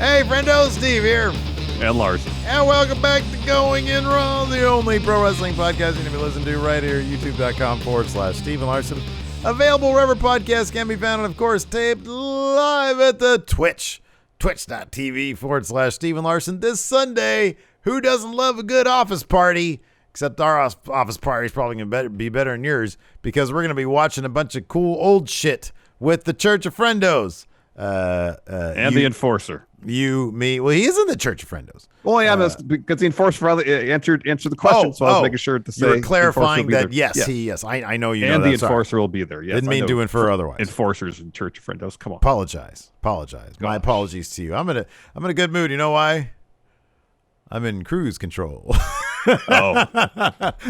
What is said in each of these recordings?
Hey, Friendo, Steve here. And Larson. And welcome back to Going In Raw, the only pro wrestling podcast you can be listening to right here at youtube.com/Steve and Larson. Available wherever podcasts can be found, and of course, taped live at the twitch.tv/Steve and Larson this Sunday. Who doesn't love a good office party? Except our office party is probably going to be better than yours, because we're going to be watching a bunch of cool old shit with the Church of Friendos. And the Enforcer. You, me. Well, he is in the Church of Friendos. Well, yeah, because the Enforcer answered the question, so I was making sure to say. You're clarifying that, yes. I know you know and that. the Enforcer will be there, yes. Didn't mean to infer otherwise. Enforcers in Church of Friendos, come on. Apologize. My apologies to you. I'm in a good mood. You know why? I'm in cruise control. Oh.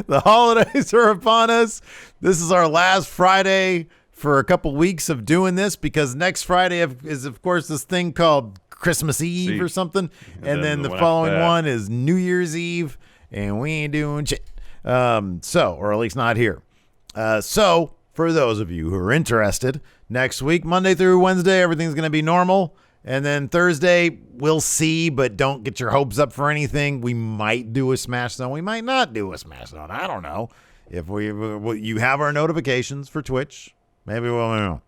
The holidays are upon us. This is our last Friday for a couple weeks of doing this, because next Friday is, of course, this thing called Christmas Eve or something. And then the following one is New Year's Eve, and we ain't doing shit. Or at least not here. So for those of you who are interested, next week, Monday through Wednesday, everything's going to be normal. And then Thursday, we'll see, but don't get your hopes up for anything. We might do a Smash Zone. We might not do a Smash Zone. I don't know. If you have our notifications for Twitch, maybe we won't.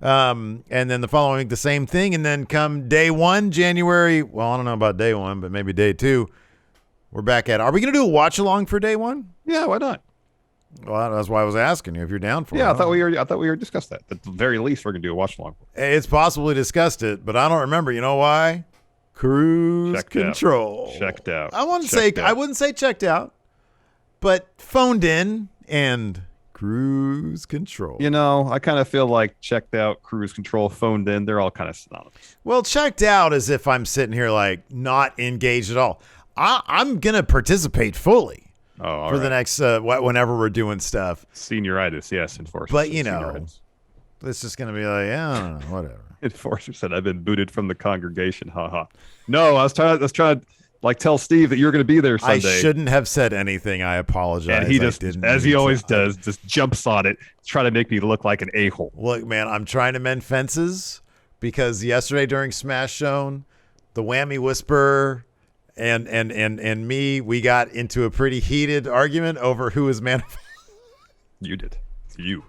And then the following week, the same thing. And then come day one, January. Well, I don't know about day one, but maybe day two. We're back at. Are we going to do a watch along for day one? Yeah, why not? Well, that's why I was asking you if you're down for it. Yeah, I thought we already discussed that. At the very least, we're going to do a watch along. It's possible we discussed it, but I don't remember. You know why? Cruise control. Checked out. I wouldn't say checked out, but phoned in and cruise control. You know, I kind of feel like checked out, cruise control, phoned in. They're all kind of synonymous. Well, checked out as if I'm sitting here like not engaged at all. I'm going to participate fully. For the next, whenever we're doing stuff. Senioritis, yes, Enforcer. But, you know, it's just going to be like, yeah, I don't know, whatever. Enforcer said, I've been booted from the congregation, haha. No, I was trying to like tell Steve that you're going to be there Sunday. I shouldn't have said anything. I apologize. And he just, as he always does, just jumps on it, trying to make me look like an a-hole. Look, man, I'm trying to mend fences, because yesterday during Smash Zone, the Whammy Whisperer and me, we got into a pretty heated argument over who was manifest. You did. It's you.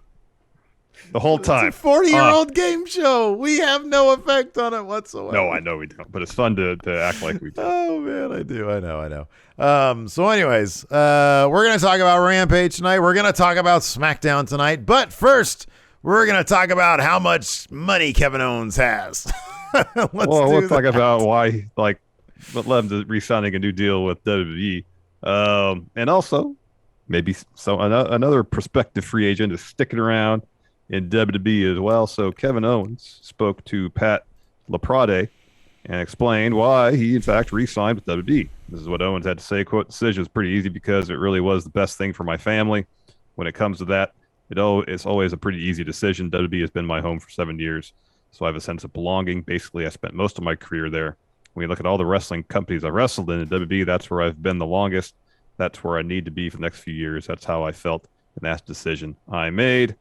The whole time. It's a 40-year-old game show. We have no effect on it whatsoever. No, I know we don't, but it's fun to act like we do. Oh, man, I do. I know. So anyways, we're going to talk about Rampage tonight. We're going to talk about Smackdown tonight. But first, we're going to talk about how much money Kevin Owens has. We'll talk about why, what led him to re-signing a new deal with WWE. And also, maybe another prospective free agent is sticking around in WWE as well. So Kevin Owens spoke to Pat LaPrade and explained why he, in fact, re-signed with WWE. This is what Owens had to say. Quote, decision was pretty easy because it really was the best thing for my family. When it comes to that, it's always a pretty easy decision. WWE has been my home for 7 years, so I have a sense of belonging. Basically, I spent most of my career there. When you look at all the wrestling companies I wrestled in WWE, that's where I've been the longest. That's where I need to be for the next few years. That's how I felt, and that's the decision I made.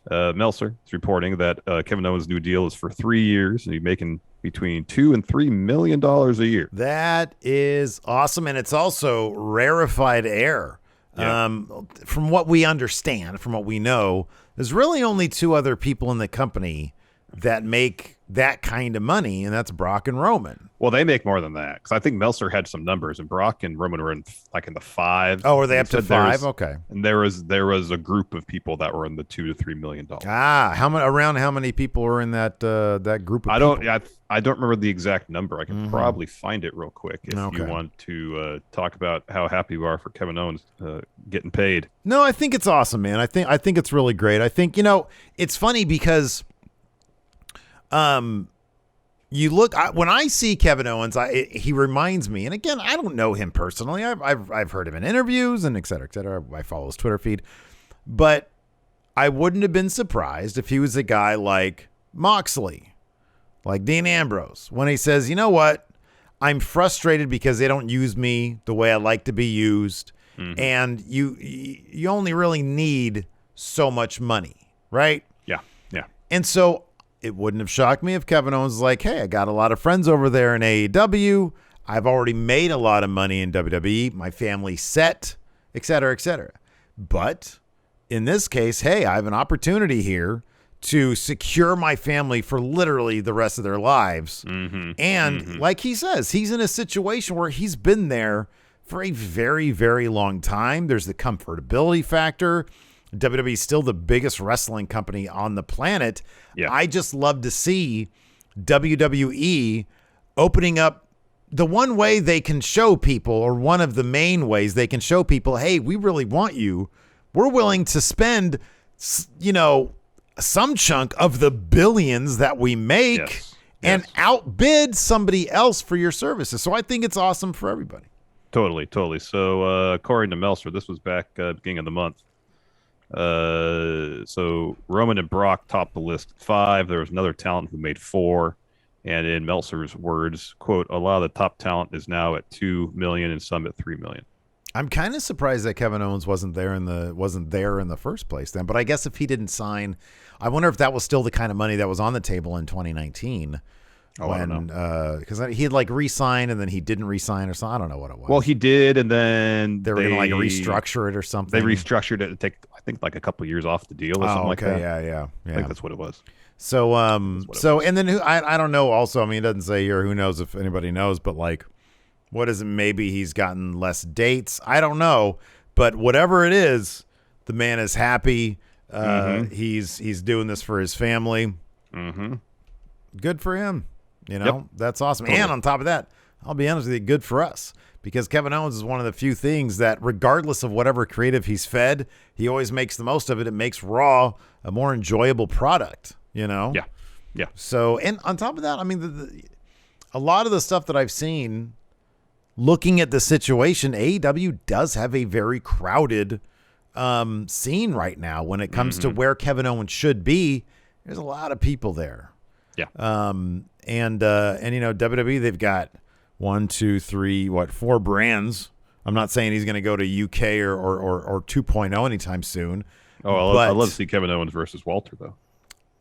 Meltzer is reporting that Kevin Owens' new deal is for 3 years, and he's making between $2 and $3 million a year. That is awesome, and it's also rarefied air. Yeah. From what we understand, from what we know, there's really only two other people in the company that make that kind of money, and that's Brock and Roman. Well, they make more than that, because I think Meltzer had some numbers, and Brock and Roman were in the fives. Oh, were they up to five? Okay. And there was a group of people that were in the $2 to $3 million. How many people were in that group? Of I don't remember the exact number. I can probably find it real quick if you want to talk about how happy you are for Kevin Owens getting paid. No, I think it's awesome, man. I think it's really great. I think it's funny because. You look when I see Kevin Owens, he reminds me, and again, I don't know him personally. I've heard him in interviews and et cetera, et cetera. I follow his Twitter feed, but I wouldn't have been surprised if he was a guy like Moxley, like Dean Ambrose, when he says, you know what, I'm frustrated because they don't use me the way I like to be used, and you only really need so much money, right? Yeah. And so it wouldn't have shocked me if Kevin Owens was like, hey, I got a lot of friends over there in AEW. I've already made a lot of money in WWE. My family's set, et cetera, et cetera. But in this case, hey, I have an opportunity here to secure my family for literally the rest of their lives. And like he says, he's in a situation where he's been there for a very, very long time. There's the comfortability factor. WWE is still the biggest wrestling company on the planet. Yeah. I just love to see WWE opening up the one way they can show people, or one of the main ways they can show people, hey, we really want you. We're willing to spend, some chunk of the billions that we make and outbid somebody else for your services. So I think it's awesome for everybody. Totally. So according to Meltzer, this was back beginning of the month. So Roman and Brock topped the list at 5. There was another talent who made 4. And in Meltzer's words, quote, a lot of the top talent is now at 2 million and some at 3 million. I'm kind of surprised that Kevin Owens wasn't there in the first place then. But I guess if he didn't sign, I wonder if that was still the kind of money that was on the table in 2019. I don't know. Because he had re-signed and then he didn't re-sign or something. I don't know what it was. Well, he did, and then they were going to restructure it or something. They restructured it to take, I think, a couple years off the deal or something like that. Yeah. I think that's what it was. So, and then I don't know. Also, I mean, it doesn't say here. Who knows if anybody knows? But what is it? Maybe he's gotten less dates. I don't know. But whatever it is, the man is happy. He's doing this for his family. Good for him. That's awesome. Totally. And on top of that, I'll be honest with you, good for us. Because Kevin Owens is one of the few things that, regardless of whatever creative he's fed, he always makes the most of it. It makes Raw a more enjoyable product. Yeah. So, and on top of that, I mean, a lot of the stuff that I've seen, looking at the situation, AEW does have a very crowded scene right now when it comes to where Kevin Owens should be. There's a lot of people there. Yeah. And WWE, they've got 4 brands. I'm not saying he's going to go to UK or 2.0 anytime soon. Oh, I'd love to see Kevin Owens versus Walter, though.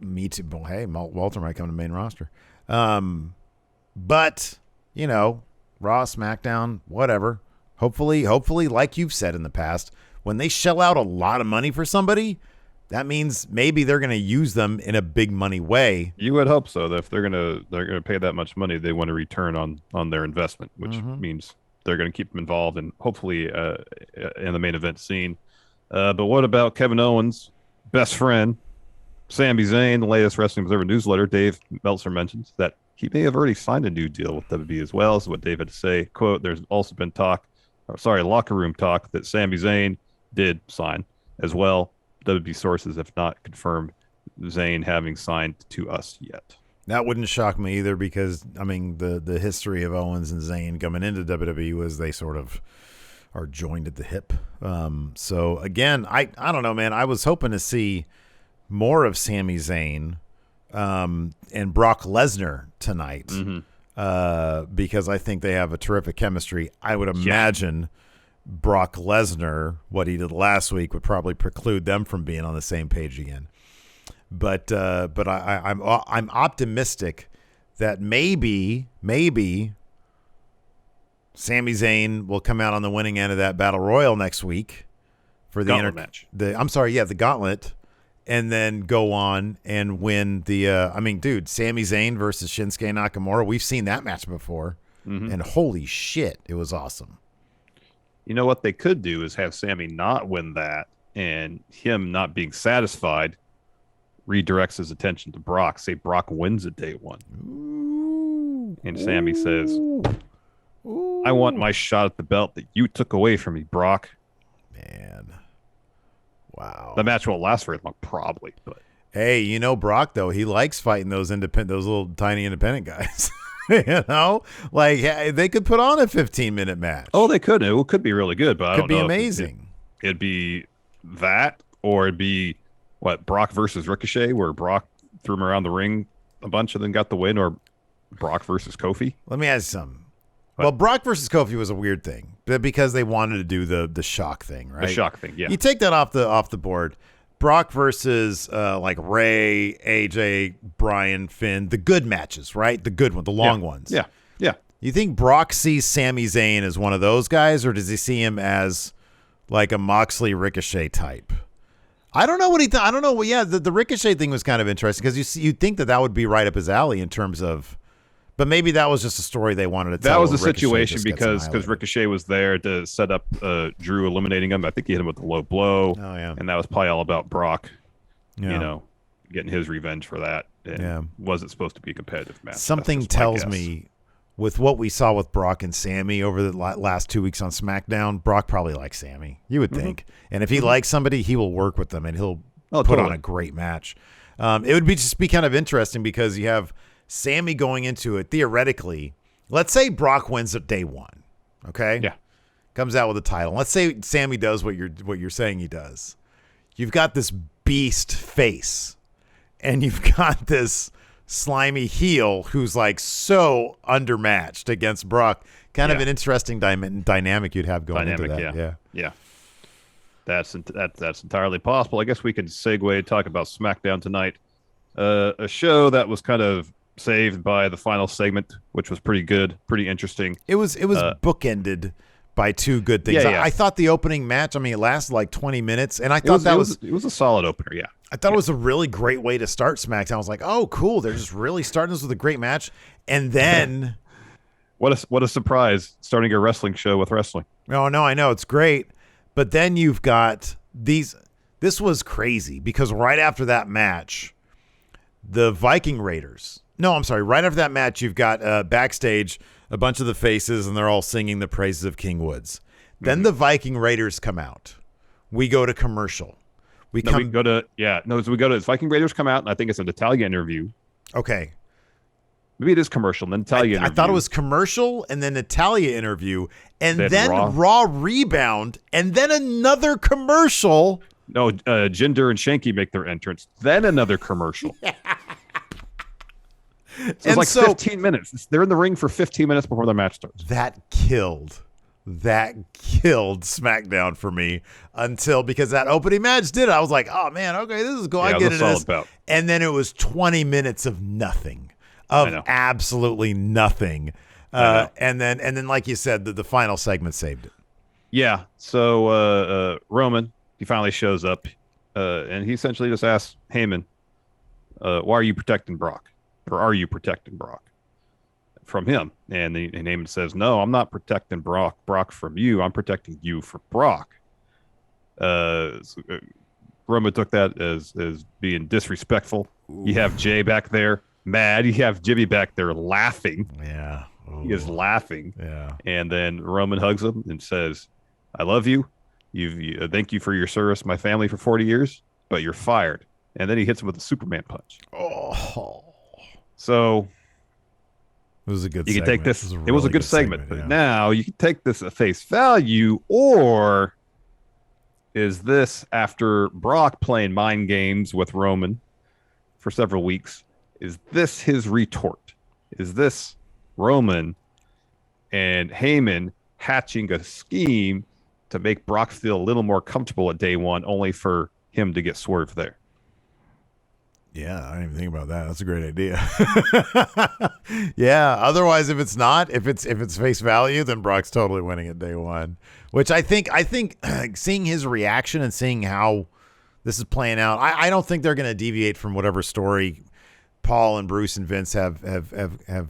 Me too. Well, hey, Walter might come to the main roster. But, Raw, SmackDown, whatever. Hopefully, like you've said in the past, when they shell out a lot of money for somebody, that means maybe they're going to use them in a big money way. You would hope so. That if they're gonna pay that much money, they want a return on their investment, which means they're going to keep them involved and hopefully in the main event scene. But what about Kevin Owens' best friend, Sami Zayn? The latest Wrestling Observer newsletter, Dave Meltzer mentions that he may have already signed a new deal with WWE as well. Is what Dave had to say. Quote, there's also been locker room talk that Sami Zayn did sign as well. WWE sources have not confirmed Zayn having signed to us yet. That wouldn't shock me either because, I mean, the history of Owens and Zayn coming into WWE was they sort of are joined at the hip. So, again, I don't know, man. I was hoping to see more of Sami Zayn and Brock Lesnar tonight because I think they have a terrific chemistry. I would imagine Brock Lesnar, what he did last week, would probably preclude them from being on the same page again. But I'm optimistic that maybe Sami Zayn will come out on the winning end of that Battle Royal next week for the gauntlet match. The gauntlet, and then go on and win the. Sami Zayn versus Shinsuke Nakamura. We've seen that match before, and holy shit, it was awesome. You know what they could do is have Sami not win that, and him not being satisfied redirects his attention to Brock. Say Brock wins at day one. Ooh. And Sami says, I want my shot at the belt that you took away from me, Brock. Man. Wow. The match won't last very long, probably. But hey, Brock, though, he likes fighting those little tiny independent guys. They could put on a 15-minute match. Oh, they could. It could be really good, but I don't know. Could be amazing. It'd be that, or it'd be Brock versus Ricochet, where Brock threw him around the ring a bunch and then got the win, or Brock versus Kofi. Let me ask you something. Well, Brock versus Kofi was a weird thing because they wanted to do the shock thing, right? The shock thing, yeah. You take that off the board. Brock versus like Ray, AJ, Bryan, Finn, the good matches, right? The good one, the long ones. Yeah. You think Brock sees Sami Zayn as one of those guys, or does he see him as like a Moxley Ricochet type? I don't know what he. I don't know. Well, yeah, the Ricochet thing was kind of interesting because you'd think that would be right up his alley in terms of, but maybe that was just a story they wanted to tell. That was the situation because Ricochet was there to set up Drew eliminating him. I think he hit him with a low blow. Oh yeah, and that was probably all about Brock. Yeah. You know, getting his revenge for that. And wasn't supposed to be a competitive match. Something tells me, with what we saw with Brock and Sami over the last 2 weeks on SmackDown, Brock probably likes Sami. You would think. And if he likes somebody, he will work with them and he'll put on a great match. It would just be kind of interesting because you have Sami going into it theoretically. Let's say Brock wins at day one. Okay? Yeah. Comes out with a title. Let's say Sami does what you're saying he does. You've got this beast face and you've got this slimy heel who's like so undermatched against Brock. Kind of an interesting dynamic you'd have going into that. Yeah. That's entirely possible. I guess we could segue and talk about SmackDown tonight. A show that was kind of saved by the final segment, which was pretty good, pretty interesting. It was bookended by two good things. I thought the opening match, it lasted like 20 minutes, and I thought it was a solid opener, yeah. I thought it was a really great way to start SmackDown. I was like, oh, cool. They're just really starting this with a great match. And then... What a surprise, starting a wrestling show with wrestling. Oh, no, I know. It's great. But then you've got these... This was crazy because right after that match, the Viking Raiders... No, I'm sorry. Right after that match, you've got backstage a bunch of the faces, and they're all singing the praises of King Woods. Then the Viking Raiders come out. We go to commercial. It's Viking Raiders come out, and I think it's a Natalia interview. Okay. Maybe it is commercial, and then Natalia interview. I thought it was commercial, and then Natalia interview, and then Raw rebound, and then another commercial. No, Jinder and Shanky make their entrance. Then another commercial. So it's 15 minutes. They're in the ring for 15 minutes before the match starts. That killed SmackDown for me because that opening match did it. I was like, oh man, okay, this is cool. I get it. And then it was 20 minutes of nothing, absolutely nothing. And then like you said, the final segment saved it. Yeah. So Roman, he finally shows up, and he essentially just asks Heyman, why are you protecting Brock? Or are you protecting Brock from him? And Heyman says, no, I'm not protecting Brock from you. I'm protecting you from Brock. Roman took that as being disrespectful. Ooh. You have Jay back there mad. You have Jimmy back there laughing. Yeah. Ooh. He is laughing. Yeah. And then Roman hugs him and says, I love you. Thank you for your service to my family for 40 years, but you're fired. And then he hits him with a Superman punch. Oh. So it was a good. You can take this. It was a good segment, but now you can take this at face value, or is this after Brock playing mind games with Roman for several weeks? Is this his retort? Is this Roman and Heyman hatching a scheme to make Brock feel a little more comfortable at day one, only for him to get swerved there? Yeah, I didn't even think about that. That's a great idea. Yeah. Otherwise, if it's face value, then Brock's totally winning at day one. Which I think seeing his reaction and seeing how this is playing out, I don't think they're going to deviate from whatever story Paul and Bruce and Vince have.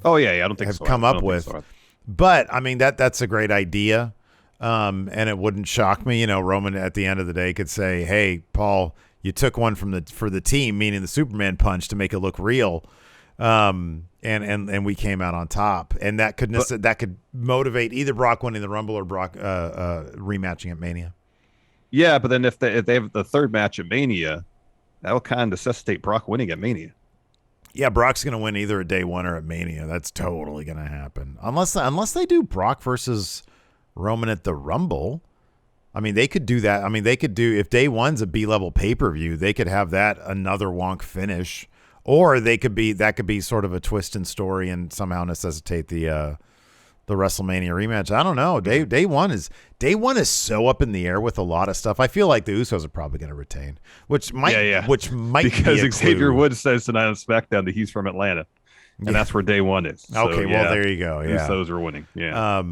Oh yeah, I don't think have come up with. So. But I mean that's a great idea, and it wouldn't shock me. Roman at the end of the day could say, "Hey, Paul, you took one for the team, meaning the Superman punch, to make it look real, and we came out on top." And that could motivate either Brock winning the Rumble or Brock rematching at Mania. Yeah, but then if they have the third match at Mania, that will kind of necessitate Brock winning at Mania. Yeah, Brock's going to win either at day one or at Mania. That's totally going to happen, unless they do Brock versus Roman at the Rumble. I mean, they could do that. I mean, they could do, if day one's a B-level pay-per-view, they could have that another wonk finish, or that could be sort of a twist in story and somehow necessitate the the WrestleMania rematch. I don't know. Day one is so up in the air with a lot of stuff. I feel like the Usos are probably going to retain, which might because be a Xavier clue. Woods says tonight on SmackDown that he's from Atlanta, and that's where day one is. So, Okay, well there you go. Yeah, Usos are winning. Yeah.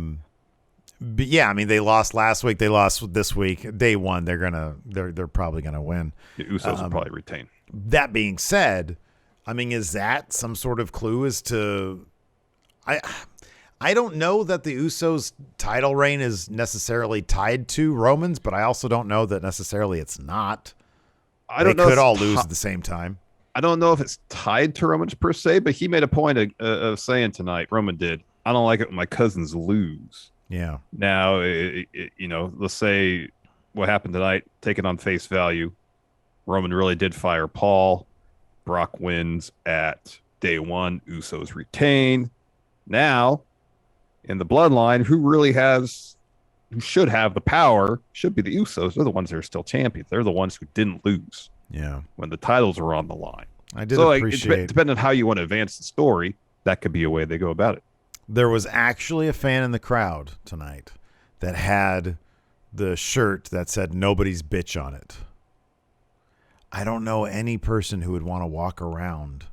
But yeah, I mean they lost last week. They lost this week. Day one, they're probably gonna win. The Usos will probably retain. That being said, I mean, is that some sort of clue as to I don't know that the Usos title reign is necessarily tied to Roman's, but I also don't know that necessarily it's not. They could all lose at the same time. I don't know if it's tied to Roman's per se, but he made a point of saying tonight, Roman did, I don't like it when my cousins lose. Yeah. Now, let's say what happened tonight, take it on face value. Roman really did fire Paul. Brock wins at day one. Usos retain. Now, in the bloodline, who should have the power should be the Usos. They're the ones that are still champions. They're the ones who didn't lose. Yeah. When the titles were on the line. I did appreciate. Depending on how you want to advance the story, that could be a way they go about it. There was actually a fan in the crowd tonight that had the shirt that said "Nobody's bitch" on it. I don't know any person who would want to walk around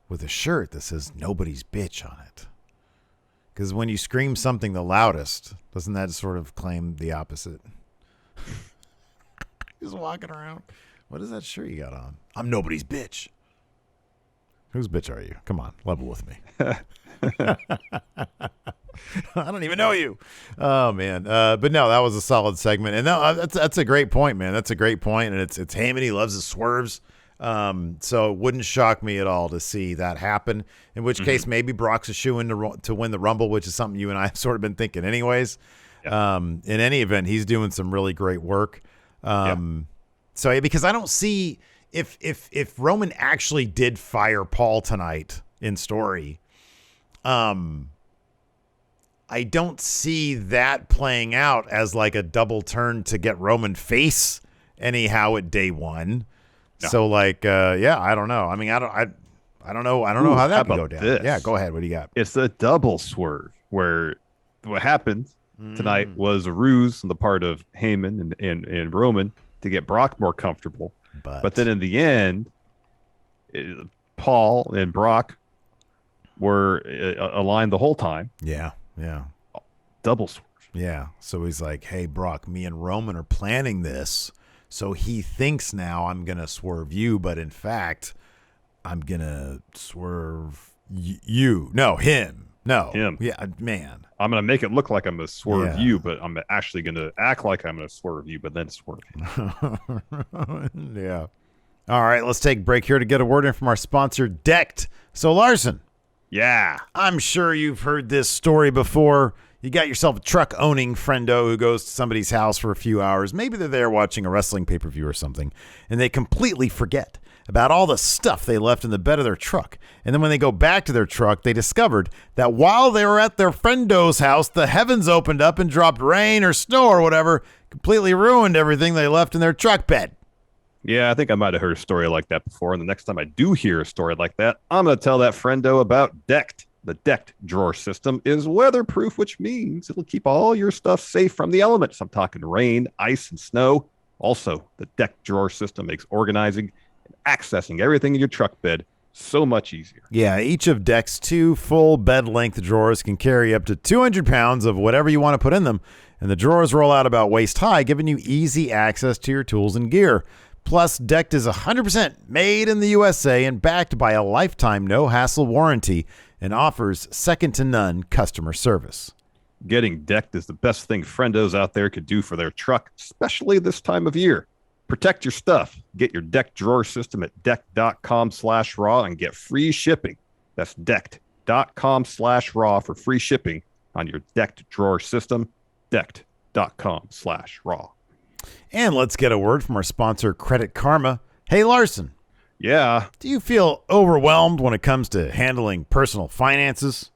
with a shirt that says "Nobody's bitch" on it. Because when you scream something the loudest, doesn't that sort of claim the opposite? Just walking around. What is that shirt you got on? I'm nobody's bitch. Whose bitch are you? Come on, level with me. I don't even know you. Oh man. But no, that was a solid segment. And no, that's a great point, man. That's a great point. And it's Heyman. He loves his swerves. So it wouldn't shock me at all to see that happen. In which case, maybe Brock's a shoo-in to win the Rumble, which is something you and I have sort of been thinking anyways. Yeah. In any event, he's doing some really great work. So because I don't see if Roman actually did fire Paul tonight in story, I don't see that playing out as like a double turn to get Roman face anyhow at day one. No. So like, I don't know. I mean, I don't know how that could go down. This? Yeah, go ahead. What do you got? It's a double swerve where what happened tonight was a ruse on the part of Heyman and Roman to get Brock more comfortable. But then in the end, Paul and Brock were aligned the whole time. Yeah. Double swerve. Yeah. So he's like, hey, Brock, me and Roman are planning this. So he thinks now I'm going to swerve you, but in fact, I'm going to swerve you. No, him. No. Him. Yeah, man. I'm going to make it look like I'm going to swerve you, but I'm actually going to act like I'm going to swerve you, but then swerve you. Yeah. All right, let's take a break here to get a word in from our sponsor, Decked. So, Larson. Yeah. I'm sure you've heard this story before. You got yourself a truck-owning friendo who goes to somebody's house for a few hours. Maybe they're there watching a wrestling pay-per-view or something, and they completely forget about all the stuff they left in the bed of their truck. And then when they go back to their truck, they discovered that while they were at their friendo's house, the heavens opened up and dropped rain or snow or whatever, completely ruined everything they left in their truck bed. Yeah, I think I might have heard a story like that before, and the next time I do hear a story like that, I'm going to tell that friendo about Decked. The Decked drawer system is weatherproof, which means it'll keep all your stuff safe from the elements. I'm talking rain, ice, and snow. Also, the Decked drawer system makes organizing and accessing everything in your truck bed so much easier. Yeah, each of Deck's 2 full bed-length drawers can carry up to 200 pounds of whatever you want to put in them, and the drawers roll out about waist high, giving you easy access to your tools and gear. Plus, Decked is 100% made in the USA and backed by a lifetime no-hassle warranty and offers second-to-none customer service. Getting Decked is the best thing friendos out there could do for their truck, especially this time of year. Protect your stuff. Get your Decked drawer system at decked.com/raw and get free shipping. That's decked.com/raw for free shipping on your Decked drawer system. Decked.com/raw. And let's get a word from our sponsor, Credit Karma. Hey, Larson. Yeah. Do you feel overwhelmed when it comes to handling personal finances?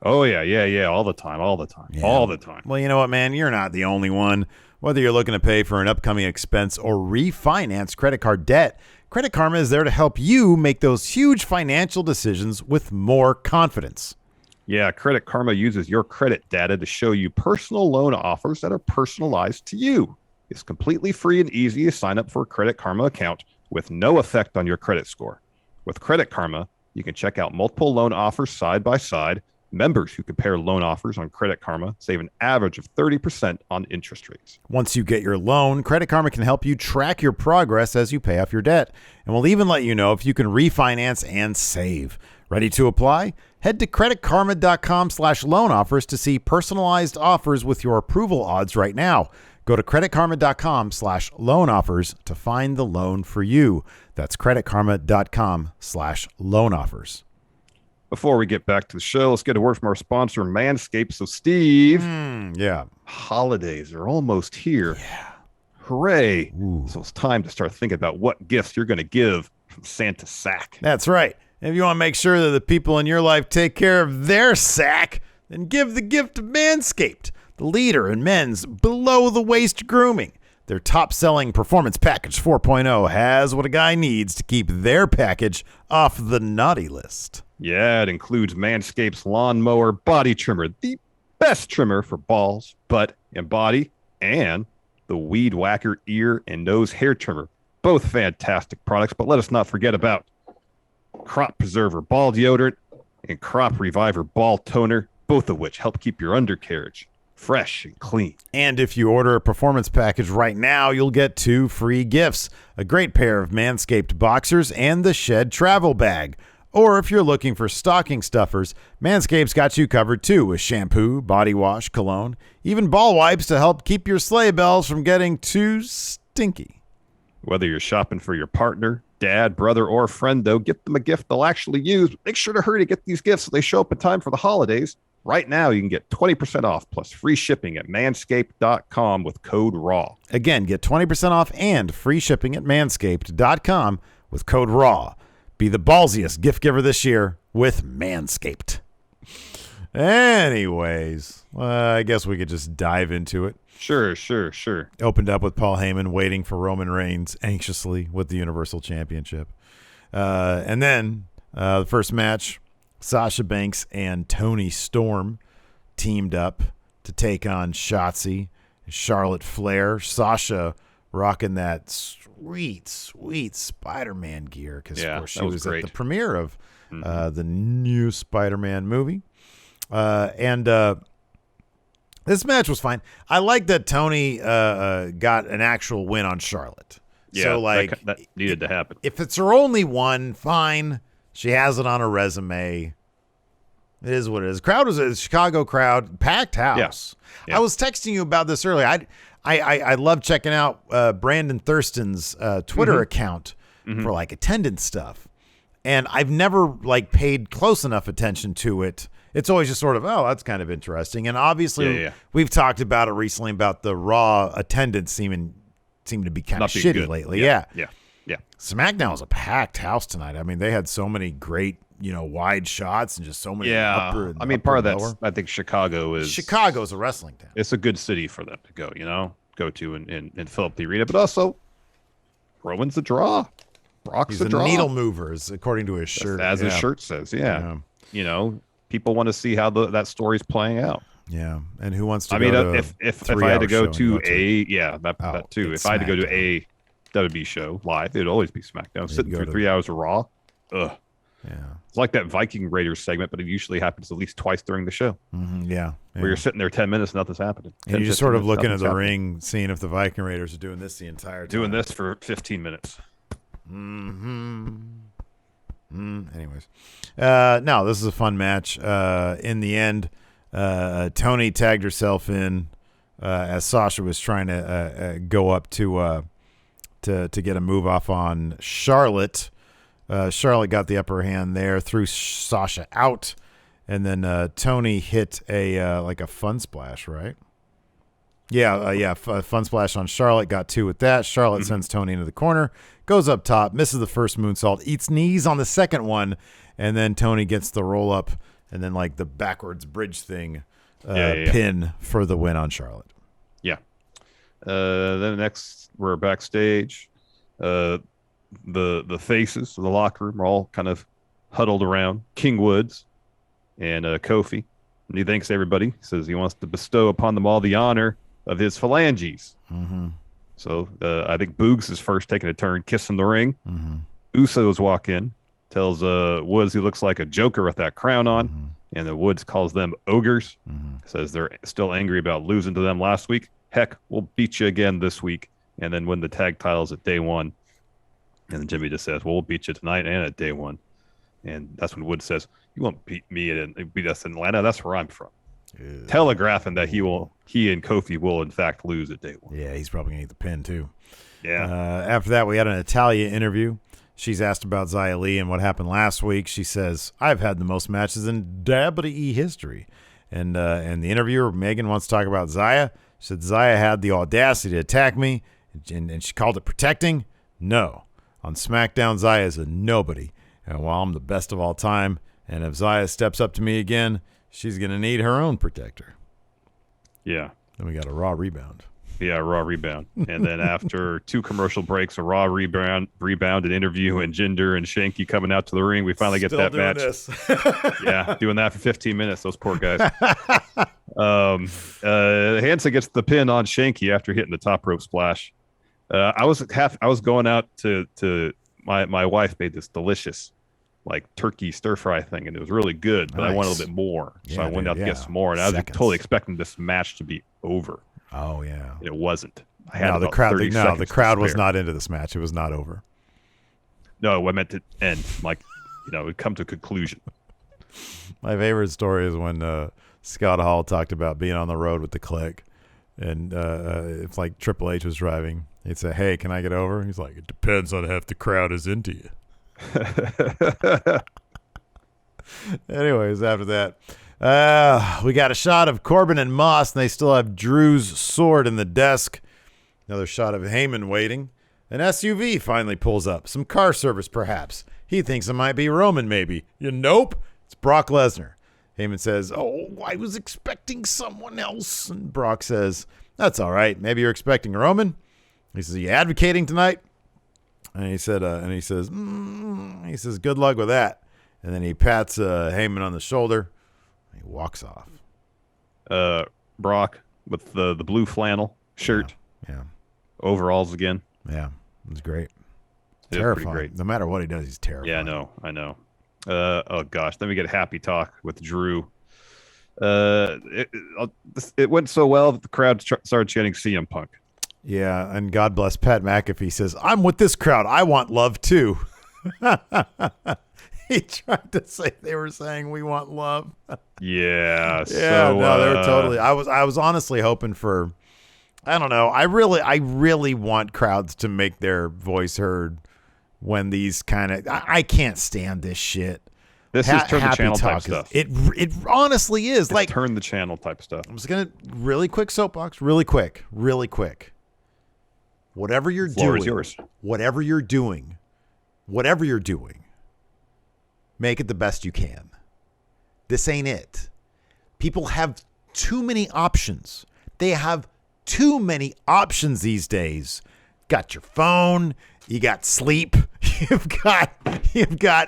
Oh, yeah. All the time. Yeah. All the time. Well, you know what, man? You're not the only one. Whether you're looking to pay for an upcoming expense or refinance credit card debt, Credit Karma is there to help you make those huge financial decisions with more confidence. Yeah, Credit Karma uses your credit data to show you personal loan offers that are personalized to you. It's completely free and easy to sign up for a Credit Karma account with no effect on your credit score. With Credit Karma, you can check out multiple loan offers side by side. Members who compare loan offers on Credit Karma save an average of 30% on interest rates. Once you get your loan, Credit Karma can help you track your progress as you pay off your debt, and will even let you know if you can refinance and save. Ready to apply? Head to creditkarma.com/loan offers to see personalized offers with your approval odds right now. Go to creditkarma.com/loan offers to find the loan for you. That's creditkarma.com/loan offers. Before we get back to the show, let's get a word from our sponsor, Manscaped. So, Steve, yeah, holidays are almost here. Yeah. Hooray. Ooh. So it's time to start thinking about what gifts you're going to give from Santa's sack. That's right. If you want to make sure that the people in your life take care of their sack, then give the gift of Manscaped, the leader in men's below-the-waist grooming. Their top-selling Performance Package 4.0 has what a guy needs to keep their package off the naughty list. Yeah, it includes Manscaped's Lawnmower Body Trimmer, the best trimmer for balls, butt, and body, and the Weed Whacker Ear and Nose Hair Trimmer. Both fantastic products, but let us not forget about Crop Preserver Ball Deodorant and Crop Reviver Ball Toner, both of which help keep your undercarriage fresh and clean. And if you order a Performance Package right now, you'll get 2 free gifts, a great pair of Manscaped boxers and the Shed travel bag. Or if you're looking for stocking stuffers, Manscaped's got you covered too with shampoo, body wash, cologne, even ball wipes to help keep your sleigh bells from getting too stinky. Whether you're shopping for your partner, dad, brother, or friend, though, get them a gift they'll actually use. Make sure to hurry to get these gifts so they show up in time for the holidays. Right now, you can get 20% off plus free shipping at manscaped.com with code RAW. Again, get 20% off and free shipping at manscaped.com with code RAW. Be the ballsiest gift giver this year with Manscaped. Anyways, I guess we could just dive into it. Sure. Opened up with Paul Heyman waiting for Roman Reigns anxiously with the Universal Championship. And then the first match, Sasha Banks and Toni Storm teamed up to take on Shotzi and Charlotte Flair. Sasha rocking that sweet Spider-Man gear because, of course, she was great at the premiere of the new Spider-Man movie. And this match was fine. I like that Toni got an actual win on Charlotte. Yeah, so, like, that needed to happen. If it's her only one, fine. She has it on her resume. It is what it is. Crowd was a Chicago crowd, packed house. Yeah. I was texting you about this earlier. I love checking out Brandon Thurston's Twitter account for like attendance stuff, and I've never like paid close enough attention to it. It's always just sort of, oh, that's kind of interesting. And obviously, we've talked about it recently about the Raw attendance seeming to be kind of shitty good lately. Yeah. SmackDown was a packed house tonight. I mean, they had so many great, wide shots and just so many upper and I mean, part of that, I think Chicago's a wrestling town. It's a good city for them to go to and fill up the arena. But also, Roman's the draw. Brock's the draw. Needle movers, according to his shirt. As his shirt says, people want to see how that story's playing out. Yeah, and who wants to? I mean, if I had to go to that too. If I had to go to a WWE show live, it'd always be SmackDown. Sitting through 3 hours of Raw, ugh. Yeah, it's like that Viking Raiders segment, but it usually happens at least twice during the show. Yeah, where you're sitting there 10 minutes, nothing's happening. And you're just sort of looking at the ring, seeing if the Viking Raiders are doing this the entire time. Doing this for 15 minutes. Anyways, no, this is a fun match. In the end, Toni tagged herself in as Sasha was trying to go up to get a move off on Charlotte. Charlotte got the upper hand there, threw Sasha out, and then Toni hit a fun splash, right? Fun splash on Charlotte, got 2 with that. Charlotte sends Toni into the corner, goes up top, misses the first moonsault, eats knees on the second one, and then Toni gets the roll up and then like the backwards bridge thing pin for the win on Charlotte. Yeah. Then next we're backstage. The faces of the locker room are all kind of huddled around King Woods, and Kofi. And he thanks everybody. He says he wants to bestow upon them all the honor of his phalanges. Mm-hmm. So I think Boogs is first taking a turn, kissing the ring. Mm-hmm. Usos walk in, tells Woods he looks like a Joker with that crown on. Mm-hmm. And the Woods calls them ogres. Mm-hmm. Says they're still angry about losing to them last week. Heck, we'll beat you again this week and then win the tag titles at day one. And then Jimmy just says, well, we'll beat you tonight and at day one. And that's when Woods says, you won't beat me and beat us in Atlanta. That's where I'm from. Ew. Telegraphing that he and Kofi will in fact lose at day one. Yeah, he's probably gonna get the pin too. Yeah. After that, we had an Natalia interview. She's asked about Xia Li and what happened last week. She says, I've had the most matches in WWE history. And the interviewer, Megan, wants to talk about Xia. She said, Xia had the audacity to attack me, and she called it protecting. No. On SmackDown, Xia is a nobody. And while I'm the best of all time, and if Xia steps up to me again, she's going to need her own protector. Yeah. Then we got a Raw rebound. Yeah, Raw rebound. And then after 2 commercial breaks, a Raw rebound, an interview, and Jinder and Shanky coming out to the ring, we finally get that match. Yeah, doing that for 15 minutes, those poor guys. Hansen gets the pin on Shanky after hitting the top rope splash. I was going out to my wife made this delicious like turkey stir fry thing, and it was really good, but nice. I wanted a little bit more. So I went out to get some more, and I was totally expecting this match to be over. Oh yeah, it wasn't. I had the crowd was not into this match. It was not over. No, I meant to end. Like, it come to a conclusion. My favorite story is when Scott Hall talked about being on the road with the Clique, and if like Triple H was driving, he'd say, "Hey, can I get over?" He's like, "It depends on if the crowd is into you." Anyways, after that, we got a shot of Corbin and Moss, and they still have Drew's sword in the desk. Another shot of Heyman waiting. An SUV finally pulls up. Some car service, perhaps. He thinks it might be Roman, maybe. Nope. It's Brock Lesnar. Heyman says, "Oh, I was expecting someone else." And Brock says, "That's all right. Maybe you're expecting Roman." He says, "Are you advocating tonight?" And he said, he says, "Good luck with that." And then he pats Heyman on the shoulder. And he walks off. Brock with the blue flannel shirt. Yeah. Overalls again. Yeah. It was great. It terrifying. Great. No matter what he does, he's terrifying. Yeah, I know. Oh gosh. Then we get a happy talk with Drew. It went so well that the crowd started chanting CM Punk. Yeah, and God bless Pat McAfee says, "I'm with this crowd. I want love too." He tried to say they were saying we want love. Yeah. Yeah. So, no, they were totally. I was honestly hoping for. I don't know. I really want crowds to make their voice heard when these kind of. I can't stand this shit. This is turn the channel type stuff. It honestly is. It's like turn the channel type stuff. I'm just gonna really quick soapbox, really quick. Whatever you're doing, is yours. Whatever you're doing, make it the best you can. This ain't it. People have too many options. They have too many options these days. Got your phone. You got sleep. You've got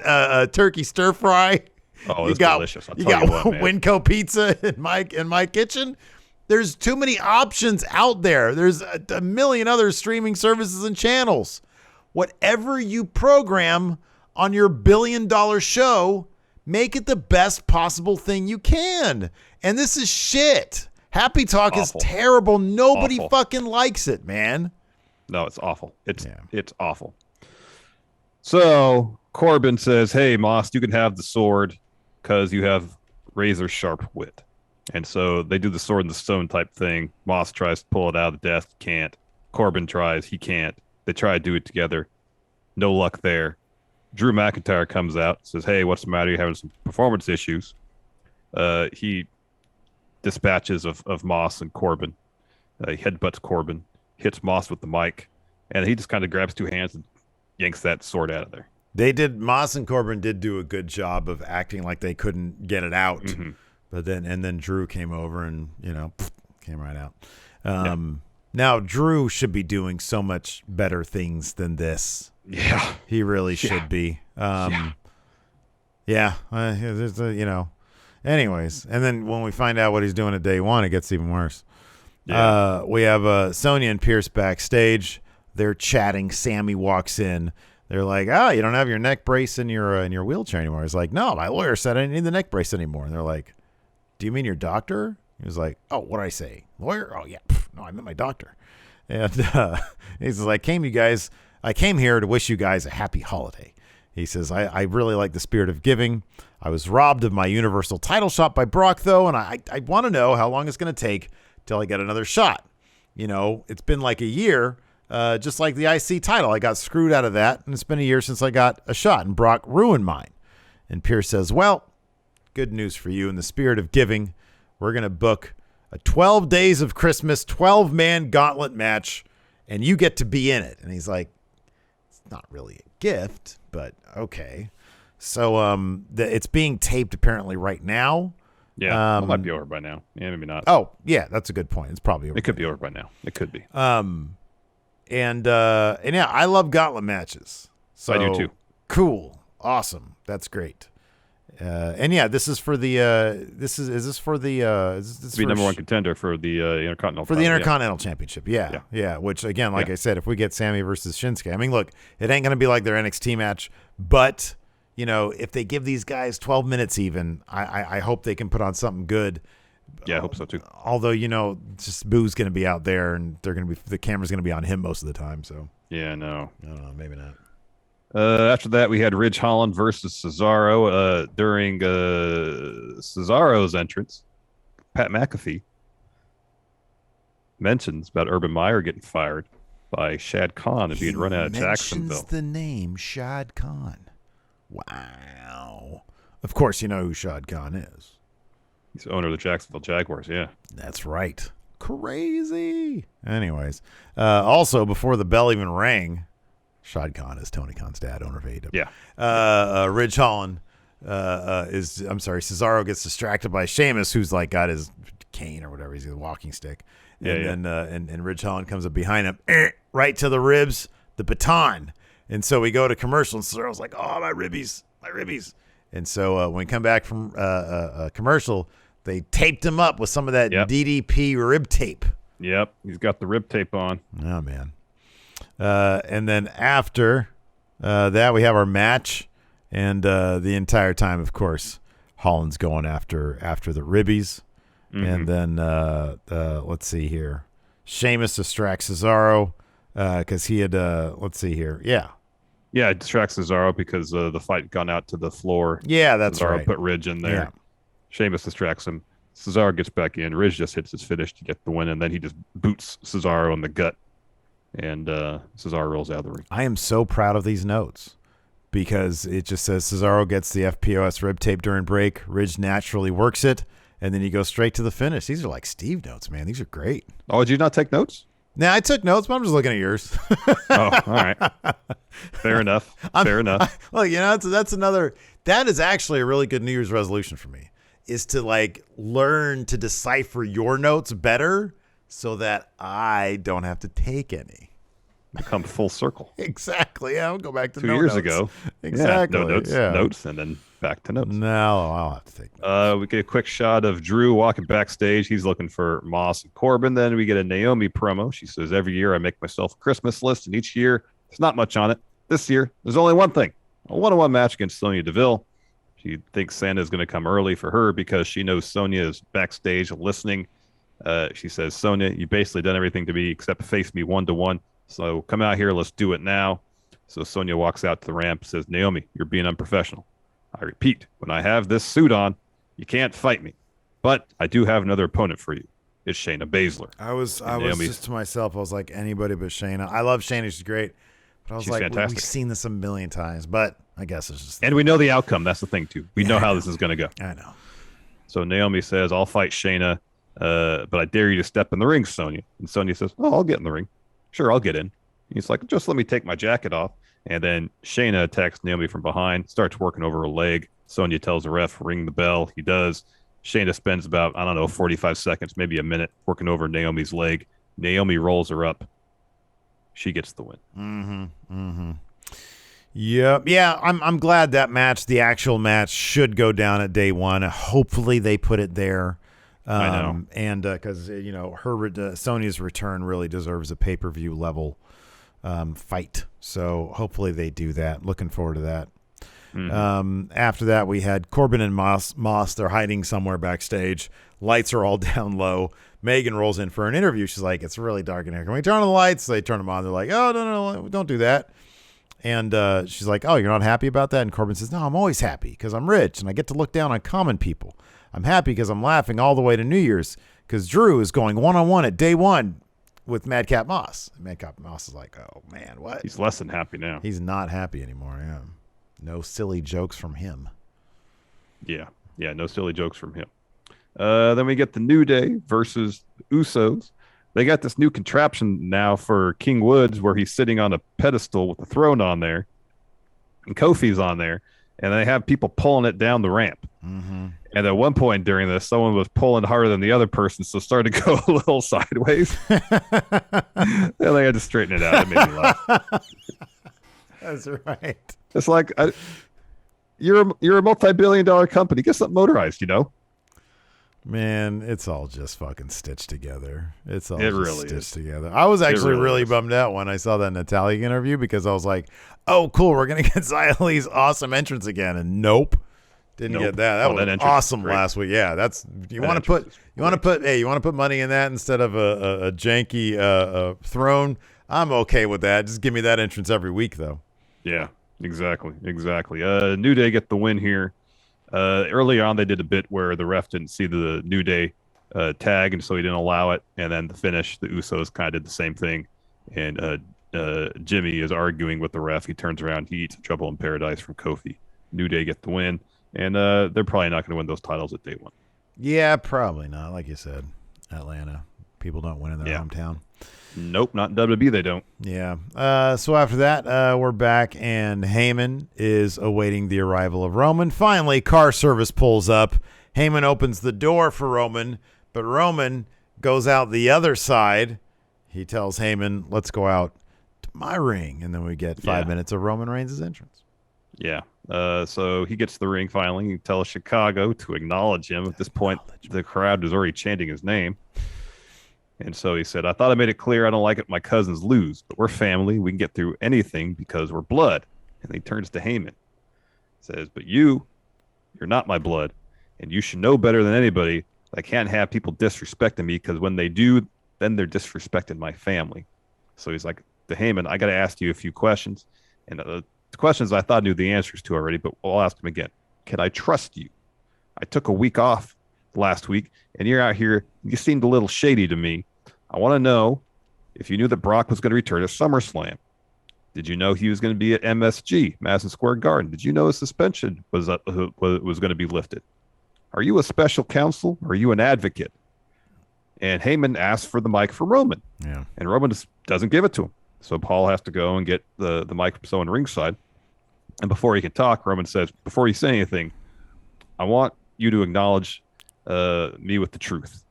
a turkey stir fry. Oh, it's delicious. You got Winco pizza in my kitchen. There's too many options out there. There's a million other streaming services and channels. Whatever you program on your $1 billion show, make it the best possible thing you can. And this is shit. Happy Talk is terrible. Nobody fucking likes it, man. No, it's awful. It's awful. So Corbin says, "Hey, Moss, you can have the sword because you have razor sharp wit." And so they do the sword in the stone type thing. Moss tries to pull it out of the desk, can't. Corbin tries, he can't. They try to do it together. No luck there. Drew McIntyre comes out, says, "Hey, what's the matter? You're having some performance issues." He dispatches of Moss and Corbin. He headbutts Corbin, hits Moss with the mic, and he just kind of grabs 2 hands and yanks that sword out of there. Moss and Corbin did do a good job of acting like they couldn't get it out. Mm-hmm. But then Drew came over and, came right out. Now Drew should be doing so much better things than this. Yeah. He really should be. And Anyways, and then when we find out what he's doing at day one, it gets even worse. Yeah. We have Sonya and Pierce backstage. They're chatting. Sami walks in. They're like, you don't have your neck brace in your wheelchair anymore. He's like, no, my lawyer said I didn't need the neck brace anymore. And they're like, do you mean your doctor? He was like, oh, what did I say? Lawyer? Oh, yeah. No, I meant my doctor. And he says, I came here to wish you guys a happy holiday. He says, I really like the spirit of giving. I was robbed of my Universal title shot by Brock, though, and I want to know how long it's going to take till I get another shot. You know, it's been like a year, just like the IC title. I got screwed out of that, and it's been a year since I got a shot, and Brock ruined mine. And Pierce says, well, good news for you. In the spirit of giving, we're going to book a 12 Days of Christmas 12-man gauntlet match, and you get to be in it. And he's like, it's not really a gift, but okay. So it's being taped apparently right now. Yeah, it might be over by now. Yeah, maybe not. Oh, yeah, that's a good point. It's probably over. It could be over by now. It could be. And yeah, I love gauntlet matches. So I do too. Cool, awesome, that's great. And yeah, this is for the is this for the is this be for number one contender for the Intercontinental for the Intercontinental Championship. Yeah. Which again, like I said, if we get Sami versus Shinsuke, I mean, look, it ain't gonna be like their NXT match, but you know, if they give these guys 12 minutes even, I hope they can put on something good. Yeah, I hope so too. Although, you know, just Boo's going to be out there and the camera's going to be on him most of the time. So yeah, no. I don't know, maybe not. After that, we had Ridge Holland versus Cesaro. During Cesaro's entrance, Pat McAfee mentions about Urban Meyer getting fired by Shad Khan and being run out of Jacksonville. Mentions the name Shad Khan. Wow. Of course, you know who Shad Khan is. He's the owner of the Jacksonville Jaguars, yeah. That's right. Crazy. Anyways, also, before the bell even rang, Shad Khan is Tony Khan's dad, owner of AEW. Yeah. Ridge Holland Cesaro gets distracted by Sheamus, who's like got his cane or whatever. He's got a walking stick. And then Ridge Holland comes up behind him, right to the ribs, the baton. And so we go to commercial, and Cesaro's like, oh, my ribbies. And so when we come back from commercial, they taped him up with some of that DDP rib tape. Yep, he's got the rib tape on. Oh, man. And then after that, we have our match. And the entire time, of course, Holland's going after the ribbies. Mm-hmm. And then let's see here. Sheamus distracts Cesaro because he had, let's see here. Yeah, it distracts Cesaro because the fight had gone out to the floor. Yeah, that's Cesaro right. put Ridge in there. Yeah. Sheamus distracts him. Cesaro gets back in. Ridge just hits his finish to get the win, and then he just boots Cesaro in the gut. And Cesaro rolls out of the ring. I am so proud of these notes because it just says Cesaro gets the FPOS rib tape during break. Ridge naturally works it, and then he goes straight to the finish. These are like Steve notes, man. These are great. Oh, did you not take notes? Nah, I took notes, but I'm just looking at yours. Oh, all right. Fair enough. Look, you know, that's another. That is actually a really good New Year's resolution for me, is to like learn to decipher your notes better so that I don't have to take any. Come full circle. Exactly. Yeah, I'll go back to 2 years notes. ago. Exactly. Yeah, notes, and then back to notes. No, I'll have to take notes. We get a quick shot of Drew walking backstage. He's looking for Moss and Corbin. Then we get a Naomi promo. She says, every year I make myself a Christmas list, and each year there's not much on it. This year, there's only one thing, a one-on-one match against Sonya Deville. She thinks Santa's going to come early for her because she knows Sonya is backstage listening. She says, Sonya, you've basically done everything to me except face me one-to-one. So come out here. Let's do it now. So Sonya walks out to the ramp, says, Naomi, you're being unprofessional. I repeat, when I have this suit on, you can't fight me. But I do have another opponent for you. It's Shayna Baszler. I was just to myself, I was like, anybody but Shayna. I love Shayna. She's great. But I was like, we've seen this a million times. But I guess it's just... And we know the outcome. That's the thing, too. We know how this is going to go. I know. So Naomi says, I'll fight Shayna, but I dare you to step in the ring, Sonya. And Sonya says, oh, I'll get in the ring. Sure, I'll get in. He's like, just let me take my jacket off. And then Shayna attacks Naomi from behind, starts working over her leg. Sonya tells the ref, ring the bell. He does. Shayna spends about, 45 seconds, maybe a minute, working over Naomi's leg. Naomi rolls her up. She gets the win. Yep. Yeah, I'm glad that match, the actual match, should go down at day one. Hopefully they put it there. I know. And because, Sonya's return really deserves a pay-per-view level fight. So hopefully they do that. Looking forward to that. Mm-hmm. After that, we had Corbin and Moss. They're hiding somewhere backstage. Lights are all down low. Megan rolls in for an interview. She's like, it's really dark in here. Can we turn on the lights? They turn them on. They're like, oh, no, don't do that. And she's like, oh, you're not happy about that? And Corbin says, no, I'm always happy because I'm rich and I get to look down on common people. I'm happy because I'm laughing all the way to New Year's because Drew is going one-on-one at day one with Madcap Moss. And Madcap Moss is like, oh, man, what? He's less than happy now. He's not happy anymore, yeah. No silly jokes from him. Yeah, no silly jokes from him. Then we get the New Day versus Usos. They got this new contraption now for King Woods where he's sitting on a pedestal with a throne on there, and Kofi's on there, and they have people pulling it down the ramp. Mm-hmm. And at one point during this, someone was pulling harder than the other person, so it started to go a little sideways. And they had to straighten it out. It made me laugh. That's right. It's like you're a multi-billion-dollar company. Get something motorized, Man, it's all just fucking stitched together. It's all stitched together. I was actually really bummed out when I saw that Natalia interview because I was like, oh, cool, we're going to get Xia Li's awesome entrance again. And nope, didn't get that. That was awesome last week. Yeah, that's you want to put money in that instead of a janky throne. I'm okay with that. Just give me that entrance every week, though. Yeah, exactly. New Day get the win here. Earlier on, they did a bit where the ref didn't see the New Day tag, and so he didn't allow it. And then the finish, the Usos kind of did the same thing. And Jimmy is arguing with the ref. He turns around, he eats Trouble in Paradise from Kofi. New Day get the win, and they're probably not going to win those titles at day one. Yeah, probably not. Like you said, Atlanta. People don't win in their hometown. Nope, not in WWE, they don't. Yeah. So after that, we're back, and Heyman is awaiting the arrival of Roman. Finally, car service pulls up. Heyman opens the door for Roman, but Roman goes out the other side. He tells Heyman, let's go out to my ring. And then we get 5 minutes of Roman Reigns' entrance. Yeah. So he gets to the ring finally. He tells Chicago to acknowledge him. At this point, the crowd is already chanting his name. And so he said, I thought I made it clear I don't like it my cousins lose, but we're family. We can get through anything because we're blood. And he turns to Heyman. Says, but you're not my blood. And you should know better than anybody. I can't have people disrespecting me because when they do, then they're disrespecting my family. So he's like, to Heyman, I got to ask you a few questions. And the questions I thought I knew the answers to already, but I'll ask them again. Can I trust you? I took a week off last week, and you're out here. You seemed a little shady to me. I want to know if you knew that Brock was going to return to SummerSlam. Did you know he was going to be at MSG, Madison Square Garden? Did you know his suspension was going to be lifted? Are you a special counsel or are you an advocate? And Heyman asked for the mic for Roman. Yeah. And Roman doesn't give it to him. So Paul has to go and get the mic from someone ringside. And before he can talk, Roman says, before you say anything, I want you to acknowledge me with the truth.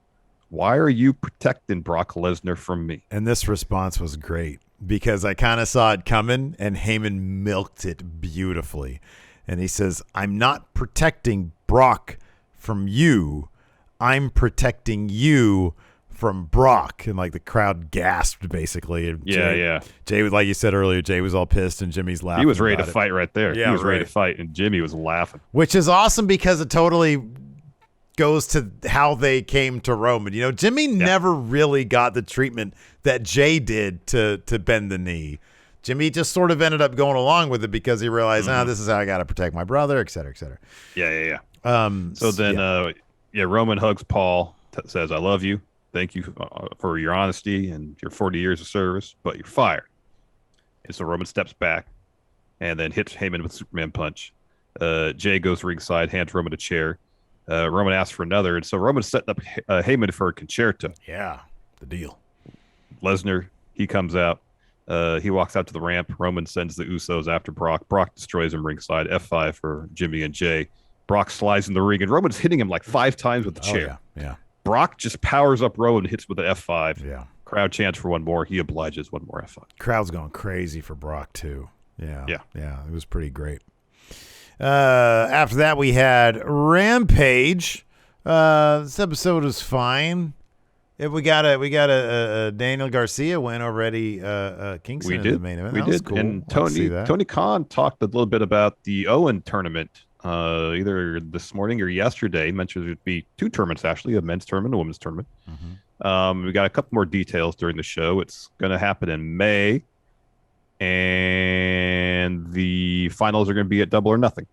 Why are you protecting Brock Lesnar from me? And this response was great because I kind of saw it coming, and Heyman milked it beautifully. And he says, I'm not protecting Brock from you. I'm protecting you from Brock. And like the crowd gasped basically. And yeah. Jay, like you said earlier, Jay was all pissed and Jimmy's laughing. He was ready to fight right there. Yeah, he was ready to fight, and Jimmy was laughing. Which is awesome because it totally goes to how they came to Roman. Jimmy never really got the treatment that Jay did to bend the knee. Jimmy just sort of ended up going along with it because he realized, this is how I got to protect my brother, et cetera, et cetera. Yeah. So then, Roman hugs Paul, says, I love you. Thank you for your honesty and your 40 years of service, but you're fired. And so Roman steps back and then hits Heyman with a Superman punch. Jay goes ringside, hands Roman a chair. Roman asks for another, and so Roman's setting up Heyman for a concerto. Yeah, the deal. Lesnar, he comes out. He walks out to the ramp. Roman sends the Usos after Brock. Brock destroys him ringside. F5 for Jimmy and Jay. Brock slides in the ring, and Roman's hitting him like 5 times with the chair. Yeah. Brock just powers up Roman and hits with an F5. Yeah. Crowd chants for one more. He obliges, one more F5. Crowd's going crazy for Brock, too. Yeah. It was pretty great. After that, we had Rampage. This episode was fine. We got a Daniel Garcia win already. Kingston in the main event. We that was did. cool. And Tony Khan talked a little bit about the Owen tournament, either this morning or yesterday. He mentioned there'd be 2 tournaments actually, a men's tournament, and a women's tournament. We got a couple more details during the show. It's going to happen in May, and the finals are going to be at Double or Nothing.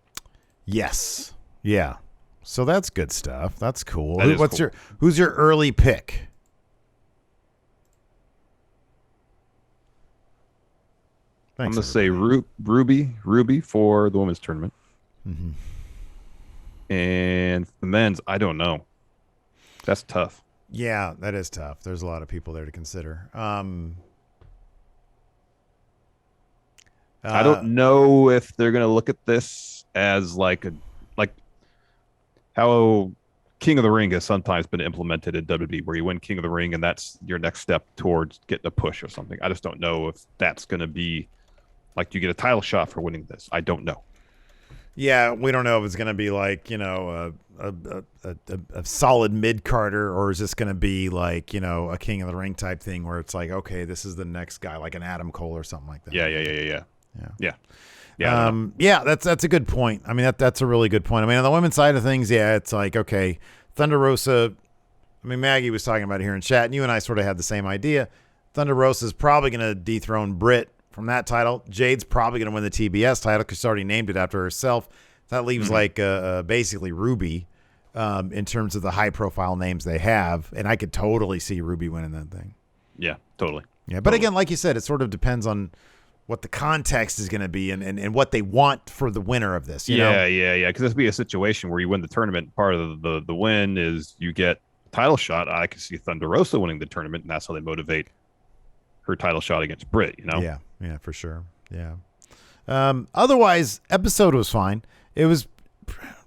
Yes. Yeah. So that's good stuff. That's cool. Cool. Who's your early pick? I'm going to say Ruby for the women's tournament. And the men's, I don't know. That's tough. Yeah, that is tough. There's a lot of people there to consider. I don't know if they're going to look at this as like how King of the Ring has sometimes been implemented in WWE, where you win King of the Ring and that's your next step towards getting a push or something. I just don't know if that's going to be like you get a title shot for winning this. I don't know. Yeah, we don't know if it's going to be like, a solid mid-carder, or is this going to be like, a King of the Ring type thing where it's like, okay, this is the next guy, like an Adam Cole or something like that. Yeah, that's a good point. I mean, that's a really good point. I mean, on the women's side of things, it's like, okay, Thunder Rosa, I mean, Maggie was talking about it here in chat, and you and I sort of had the same idea. Thunder Rosa is probably going to dethrone Britt from that title. Jade's probably going to win the TBS title because she's already named it after herself. That leaves like basically Ruby in terms of the high-profile names they have, and I could totally see Ruby winning that thing. Yeah, totally. Yeah, but again, like you said, it sort of depends on what the context is going to be and what they want for the winner of this. You know? Because this would be a situation where you win the tournament. Part of the win is you get a title shot. I could see Thunder Rosa winning the tournament, and that's how they motivate her title shot against Britt, Yeah, for sure. Yeah. Otherwise, episode was fine. It was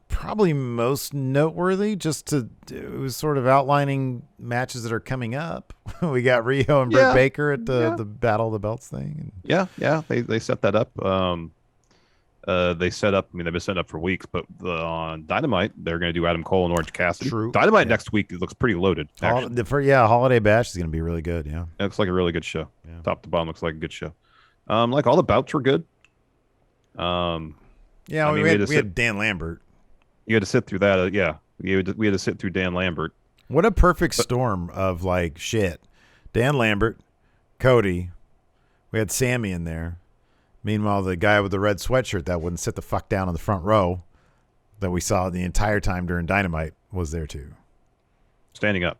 probably most noteworthy it was sort of outlining matches that are coming up. We got Rio and Britt Baker at the Battle of the Belts thing. They set that up. They set up, they've been setting up for weeks, but on Dynamite, they're going to do Adam Cole and Orange Cassidy. True. Dynamite next week, it looks pretty loaded. Holiday Bash is going to be really good. Yeah. It looks like a really good show. Yeah. Top to bottom looks like a good show. Like all the bouts were good. We had Dan Lambert. You had to sit through that. We had to sit through Dan Lambert. What a perfect storm of like shit. Dan Lambert, Cody. We had Sami in there. Meanwhile, the guy with the red sweatshirt that wouldn't sit the fuck down in the front row that we saw the entire time during Dynamite was there too. Standing up.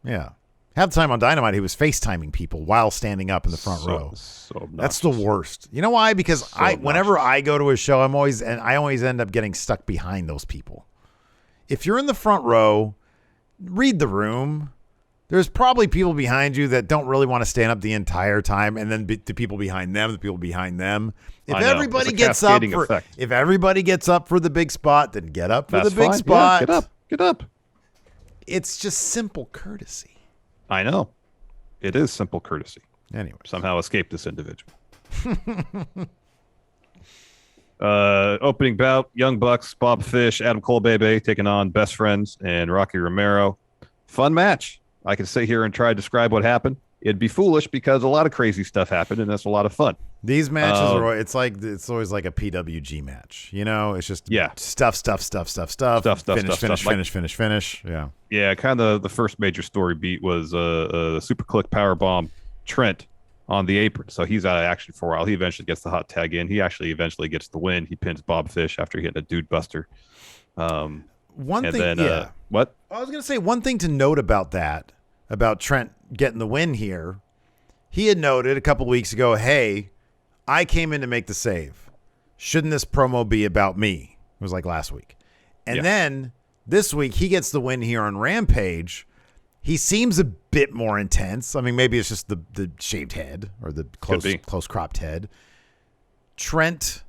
Yeah. Half the time on Dynamite, he was FaceTiming people while standing up in the front row. So that's the worst. You know why? Because whenever I go to a show, I always end up getting stuck behind those people. If you're in the front row, read the room. There's probably people behind you that don't really want to stand up the entire time, and then the people behind them, the people behind them. If everybody gets up for the big spot, then get up for the big spot. Yeah, get up. It's just simple courtesy. I know. It is simple courtesy. Anyway. Somehow escape this individual. Opening bout, Young Bucks, Bob Fish, Adam Cole Bebe taking on Best Friends and Rocky Romero. Fun match. I could sit here and try to describe what happened. It'd be foolish because a lot of crazy stuff happened, and that's a lot of fun. These matches are it's always like a PWG match. It's just stuff. Finish. Yeah. Yeah, kind of the first major story beat was a super click powerbomb Trent on the apron. So he's out of action for a while. He eventually gets the hot tag in. He actually eventually gets the win. He pins Bob Fish after hitting a dude buster. What? I was going to say one thing to note about Trent getting the win here. He had noted a couple weeks ago, hey, I came in to make the save. Shouldn't this promo be about me? It was like last week. And then this week he gets the win here on Rampage. He seems a bit more intense. I mean, maybe it's just the shaved head or the close cropped head. Trent,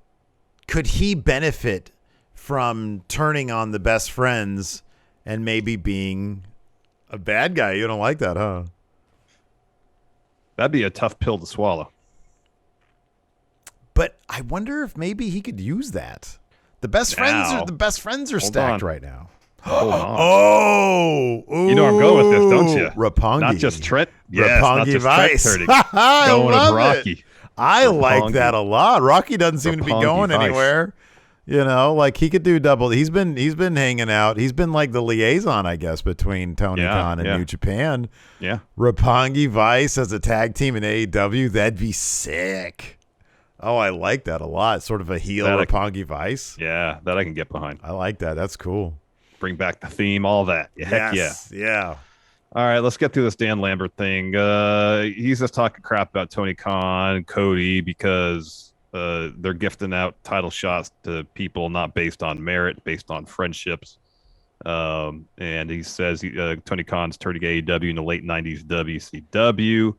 could he benefit from turning on the Best Friends and maybe being a bad guy? You don't like that, huh? That'd be a tough pill to swallow. But I wonder if maybe he could use that. The best friends are stacked right now. Hold on. Oh, ooh, you know I'm going with this, don't you? Roppongi. Not just Trent. Yes, not just Vice. Trent turning. I going love with Rocky. It. I Roppongi. like that a lot. Rocky doesn't seem to be going Vice. anywhere. You know, like he could do double. He's been hanging out. He's been like the liaison, I guess, between Tony Khan and New Japan. Yeah. Roppongi Vice as a tag team in AEW. That'd be sick. Oh, I like that a lot. Sort of a heel Roppongi Vice. Yeah, that I can get behind. I like that. That's cool. Bring back the theme, all that. Heck yeah. All right, let's get through this Dan Lambert thing. He's just talking crap about Tony Khan and Cody because they're gifting out title shots to people not based on merit, based on friendships. And he says Tony Khan's turning AEW in the late 90s WCW.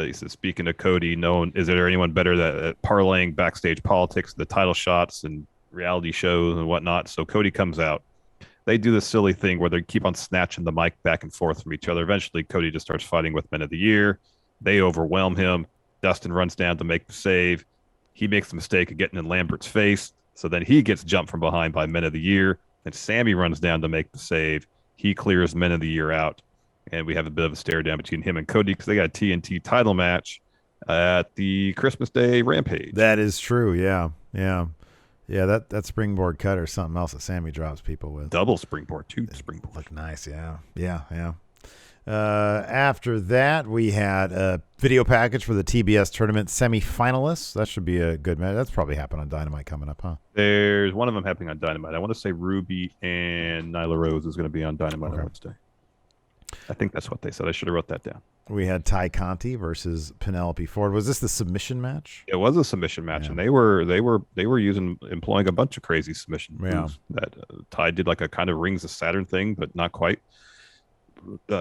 He says, speaking to Cody, is there anyone better at parlaying backstage politics, the title shots and reality shows and whatnot? So Cody comes out. They do this silly thing where they keep on snatching the mic back and forth from each other. Eventually, Cody just starts fighting with Men of the Year. They overwhelm him. Dustin runs down to make the save. He makes the mistake of getting in Lambert's face. So then he gets jumped from behind by Men of the Year. And Sami runs down to make the save. He clears Men of the Year out. And we have a bit of a stare down between him and Cody because they got a TNT title match at the Christmas Day Rampage. That is true. Yeah. That springboard cut or something else that Sami drops people with. Double springboard, 2 springboard. Look nice. Yeah. After that, we had a video package for the TBS tournament semifinalists. That should be a good match. That's probably happening on Dynamite coming up, huh? There's one of them happening on Dynamite. I want to say Ruby and Nyla Rose is going to be on Dynamite on Wednesday. I think that's what they said. I should have wrote that down. We had Ty Conti versus Penelope Ford. Was this the submission match? It was a submission match, and they were employing a bunch of crazy submission moves. That Ty did like a kind of Rings of Saturn thing, but not quite.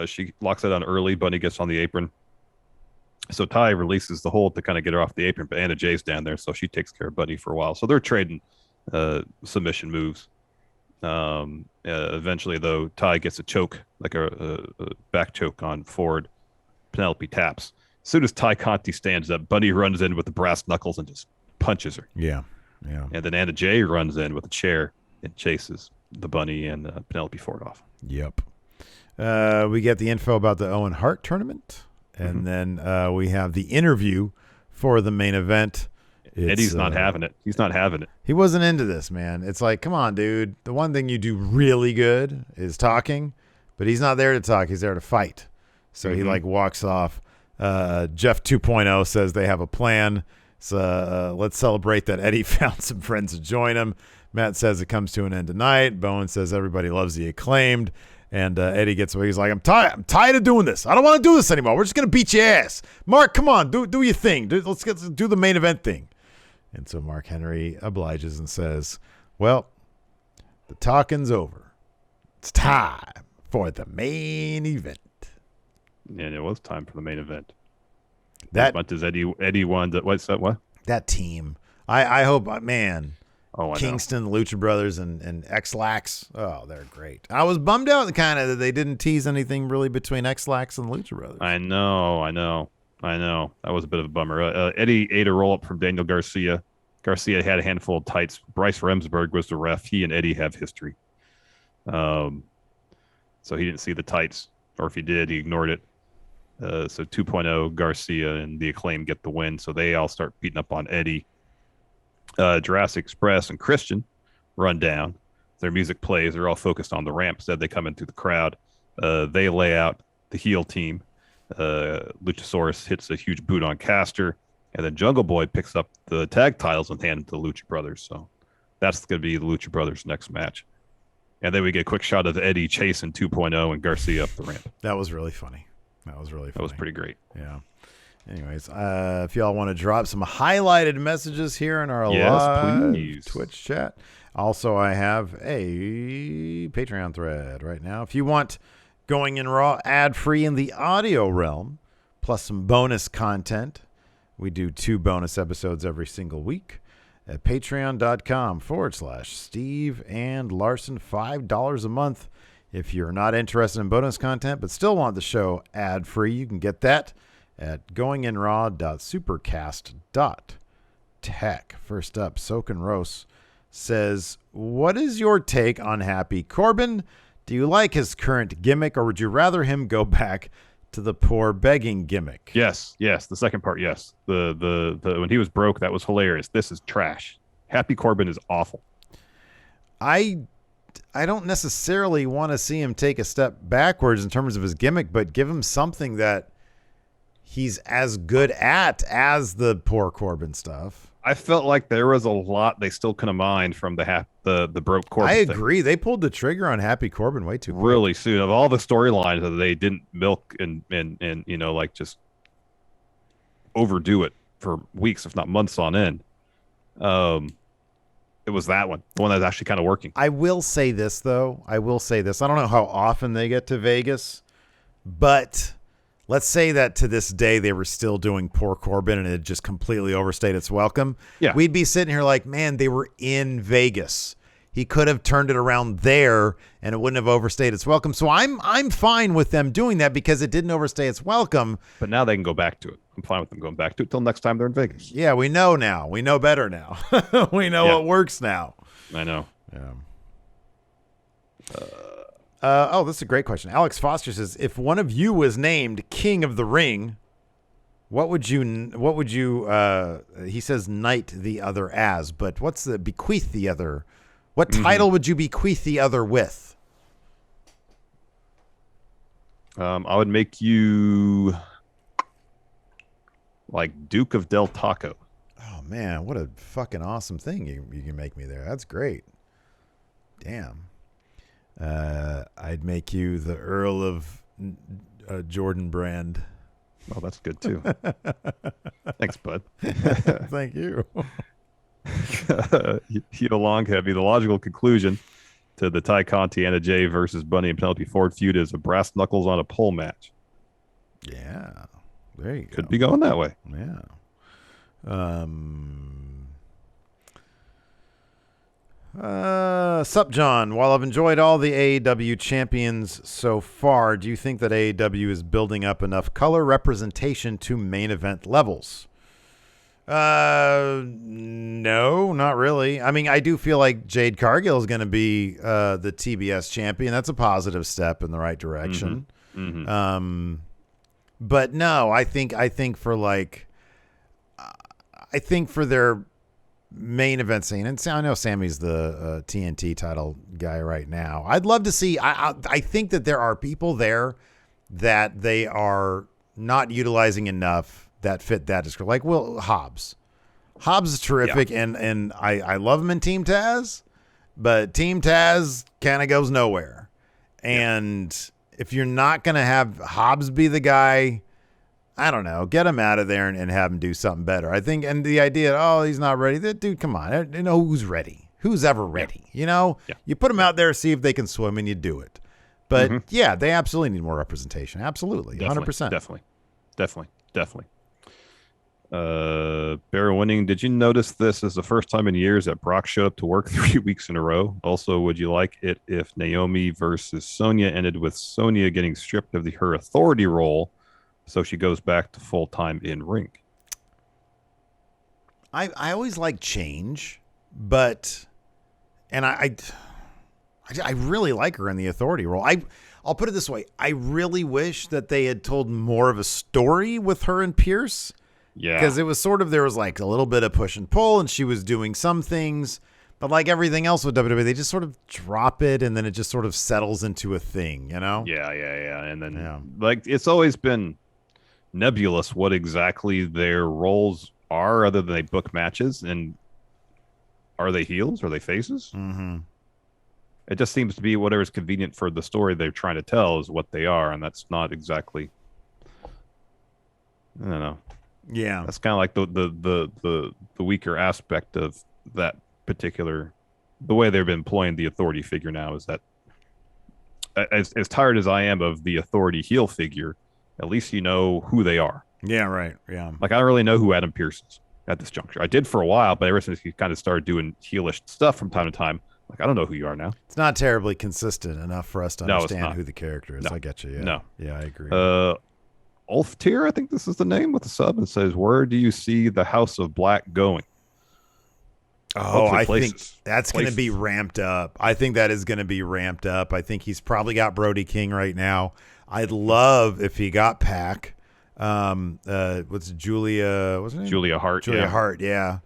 She locks it on early. Bunny gets on the apron, so Ty releases the hold to kind of get her off the apron. But Anna Jay's down there, so she takes care of Bunny for a while. So they're trading submission moves. Eventually, though, Ty gets a choke, like a back choke on Ford. Penelope taps. As soon as Ty Conti stands up, Bunny runs in with the brass knuckles and just punches her. Yeah. And then Anna Jay runs in with a chair and chases the Bunny and Penelope Ford off. Yep. We get the info about the Owen Hart tournament, and then we have the interview for the main event. Eddie's not having it. He's not having it. He wasn't into this, man. It's like, come on, dude. The one thing you do really good is talking, but he's not there to talk. He's there to fight. So he walks off. Jeff 2.0 says they have a plan. So let's celebrate that Eddie found some friends to join him. Matt says it comes to an end tonight. Bowen says everybody loves the Acclaimed. And Eddie gets away. He's like, I'm tired of doing this. I don't want to do this anymore. We're just going to beat your ass. Mark, come on. Do your thing. Let's do the main event thing. And so Mark Henry obliges and says, well, the talking's over. It's time for the main event. And it was time for the main event. That as much as Eddie won. What's that? What? That team. I hope, man. Oh, I Kingston, the Lucha Brothers, and X-Lax. Oh, they're great. I was bummed out kind of that they didn't tease anything really between X-Lax and the Lucha Brothers. I know. That was a bit of a bummer. Eddie ate a roll-up from Daniel Garcia. Garcia had a handful of tights. Bryce Remsburg was the ref. He and Eddie have history. So he didn't see the tights. Or if he did, he ignored it. So 2.0, Garcia and the Acclaim get the win. So they all start beating up on Eddie. Jurassic Express and Christian run down. Their music plays. They're all focused on the ramp. Instead, they come into the crowd. They lay out the heel team. Luchasaurus hits a huge boot on Caster. And then Jungle Boy picks up the tag titles and hands it to the Lucha Brothers. So that's going to be the Lucha Brothers' next match. And then we get a quick shot of Eddie chasing 2.0 and Garcia up the ramp. That was really funny. That was pretty great. Yeah. Anyways, if y'all want to drop some highlighted messages here in our live please. Twitch chat. Also, I have a Patreon thread right now. If you want Going in Raw ad-free in the audio realm, plus some bonus content, we do 2 bonus episodes every single week at patreon.com/Steve and Larson, $5 a month. If you're not interested in bonus content but still want the show ad-free, you can get that at goinginraw.supercast.com. Tech. First up, Soken Rose says, what is your take on Happy Corbin? Do you like his current gimmick, or would you rather him go back to the poor begging gimmick? Yes. The second part, yes. The when he was broke, that was hilarious. This is trash. Happy Corbin is awful. I don't necessarily want to see him take a step backwards in terms of his gimmick, but give him something that he's as good at as the poor Corbin stuff. I felt like there was a lot they still could have mined from the broke Corbin. I agree. They pulled the trigger on Happy Corbin way too quick. Really soon. Of all the storylines that they didn't milk and like just overdo it for weeks, if not months on end. It was that one, the one that's actually kind of working. I will say this, though. I don't know how often they get to Vegas, but let's say that to this day they were still doing poor Corbin and it just completely overstayed its welcome. Yeah. We'd be sitting here like, man, they were in Vegas. He could have turned it around there and it wouldn't have overstayed its welcome. So I'm fine with them doing that because it didn't overstay its welcome. But now they can go back to it. I'm fine with them going back to it till next time they're in Vegas. Yeah, we know now. We know better now. We know what works now. I know. Yeah. This is a great question. Alex Foster says, if one of you was named King of the Ring, what would you he says knight the other as, but what's the bequeath the other? What title would you bequeath the other with? I would make you like Duke of Del Taco. Oh man, what a fucking awesome thing you can make me there. That's great. Damn. I'd make you the Earl of Jordan Brand. Oh, that's good too. Thanks, bud. Thank you. Long heavy. The logical conclusion to the Ty Conti, Anna Jay versus Bunny and Penelope Ford feud is a brass knuckles on a pole match. Yeah, there you go. Could be going that way. Yeah. Sup, John? While I've enjoyed all the AEW champions so far, do you think that AEW is building up enough color representation to main event levels? No, not really. I mean, I do feel like Jade Cargill is going to be the TBS champion. That's a positive step in the right direction. But no, I think for their main event scene, and I know Sami's the TNT title guy right now. I'd love to see. I think that there are people there that they are not utilizing enough that fit that description. Like Hobbs. Hobbs is terrific, and I love him in Team Taz, but Team Taz kind of goes nowhere. And if you're not going to have Hobbs be the guy, I don't know, get him out of there and have him do something better. I think, and the idea, he's not ready. Dude, come on. You know, who's ready? Who's ever ready? You know, you put them out there, see if they can swim, and you do it. But they absolutely need more representation. Absolutely. 100%. Definitely. Barry Winning, did you notice this is the first time in years that Brock showed up to work 3 weeks in a row? Also, would you like it if Naomi versus Sonya ended with Sonya getting stripped of her authority role so she goes back to full-time in ring? I always like change, but I really like her in the authority role. I'll put it this way. I really wish that they had told more of a story with her and Pierce. Yeah. Because it was there was like a little bit of push and pull, and she was doing some things, but like everything else with WWE, they just sort of drop it, and then it just sort of settles into a thing, you know? Yeah. And then, like, it's always been nebulous what exactly their roles are, other than they book matches, and are they heels? Are they faces? Mm-hmm. It just seems to be whatever's convenient for the story they're trying to tell is what they are, and that's not exactly, I don't know. Yeah, that's kind of like the weaker aspect of that particular, the way they've been employing the authority figure now is that as tired as I am of the authority heel figure, at least you know who they are. Yeah, right. Yeah, like I don't really know who Adam Pearce is at this juncture. I did for a while, but ever since he kind of started doing heelish stuff from time to time, like I don't know who you are now. It's not terribly consistent enough for us to understand who the character is. I get you. Yeah. Yeah, I agree. Ulf Tier, I think this is the name with the sub, and says, where do you see the House of Black going? Oh, I think that's going to be ramped up. I think that is going to be ramped up. I think he's probably got Brody King right now. I'd love if he got Pac. What's Julia? What's her name? Julia Hart. Julia Hart. Yeah.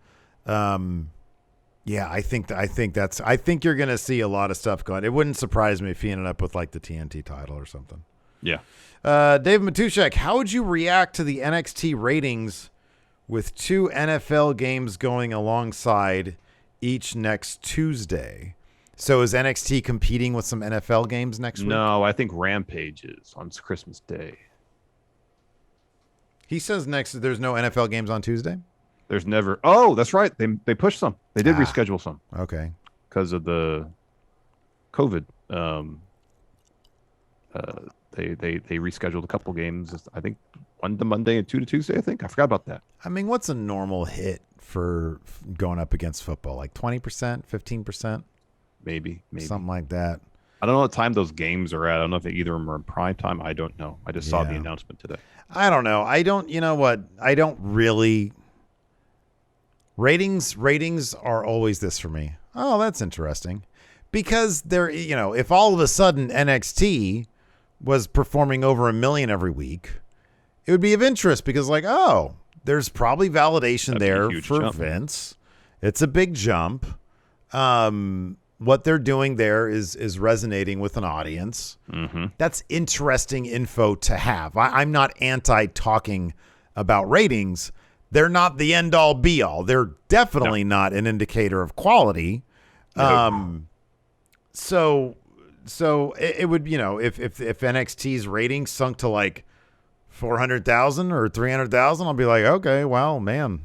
Yeah. I think you're going to see a lot of stuff going. It wouldn't surprise me if he ended up with like the TNT title or something. Yeah. Dave Matuszek, how would you react to the NXT ratings with 2 NFL games going alongside each next Tuesday? So is NXT competing with some NFL games next week? No, I think Rampage is on Christmas Day. He says there's no NFL games on Tuesday? There's never. Oh, that's right. They pushed some. They did reschedule some. Okay. Because of the COVID. They rescheduled a couple games. I think 1 to Monday and 2 to Tuesday. I think I forgot about that. I mean, what's a normal hit for going up against football? Like 20%, 15%, maybe something like that. I don't know what time those games are at. I don't know if either of them are in prime time. I don't know. I just saw the announcement today. I don't know. You know what? I don't really. Ratings are always this for me. Oh, that's interesting. Because if all of a sudden NXT was performing over 1 million every week, it would be of interest because there's probably validation there for jump. Vince. It's a big jump. What they're doing there is resonating with an audience. Mm-hmm. That's interesting info to have. I'm not anti-talking about ratings. They're not the end-all, be-all. They're definitely not an indicator of quality. So it would, if NXT's ratings sunk to like 400,000 or 300,000, I'll be like, okay, well, man,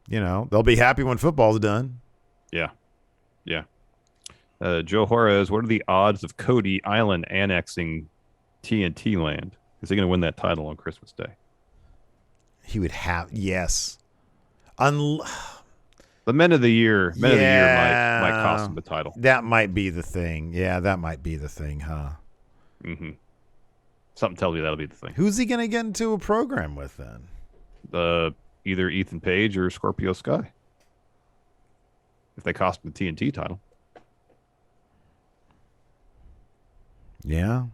they'll be happy when football's done. Yeah. Joe Juarez, what are the odds of Cody Island annexing TNT land? Is he going to win that title on Christmas Day? He would have, yes. The Men of the Year might cost him the title. That might be the thing. Yeah, that might be the thing, huh? Mm-hmm. Something tells you that'll be the thing. Who's he going to get into a program with then? Either Ethan Page or Scorpio Sky. If they cost him the TNT title. Yeah.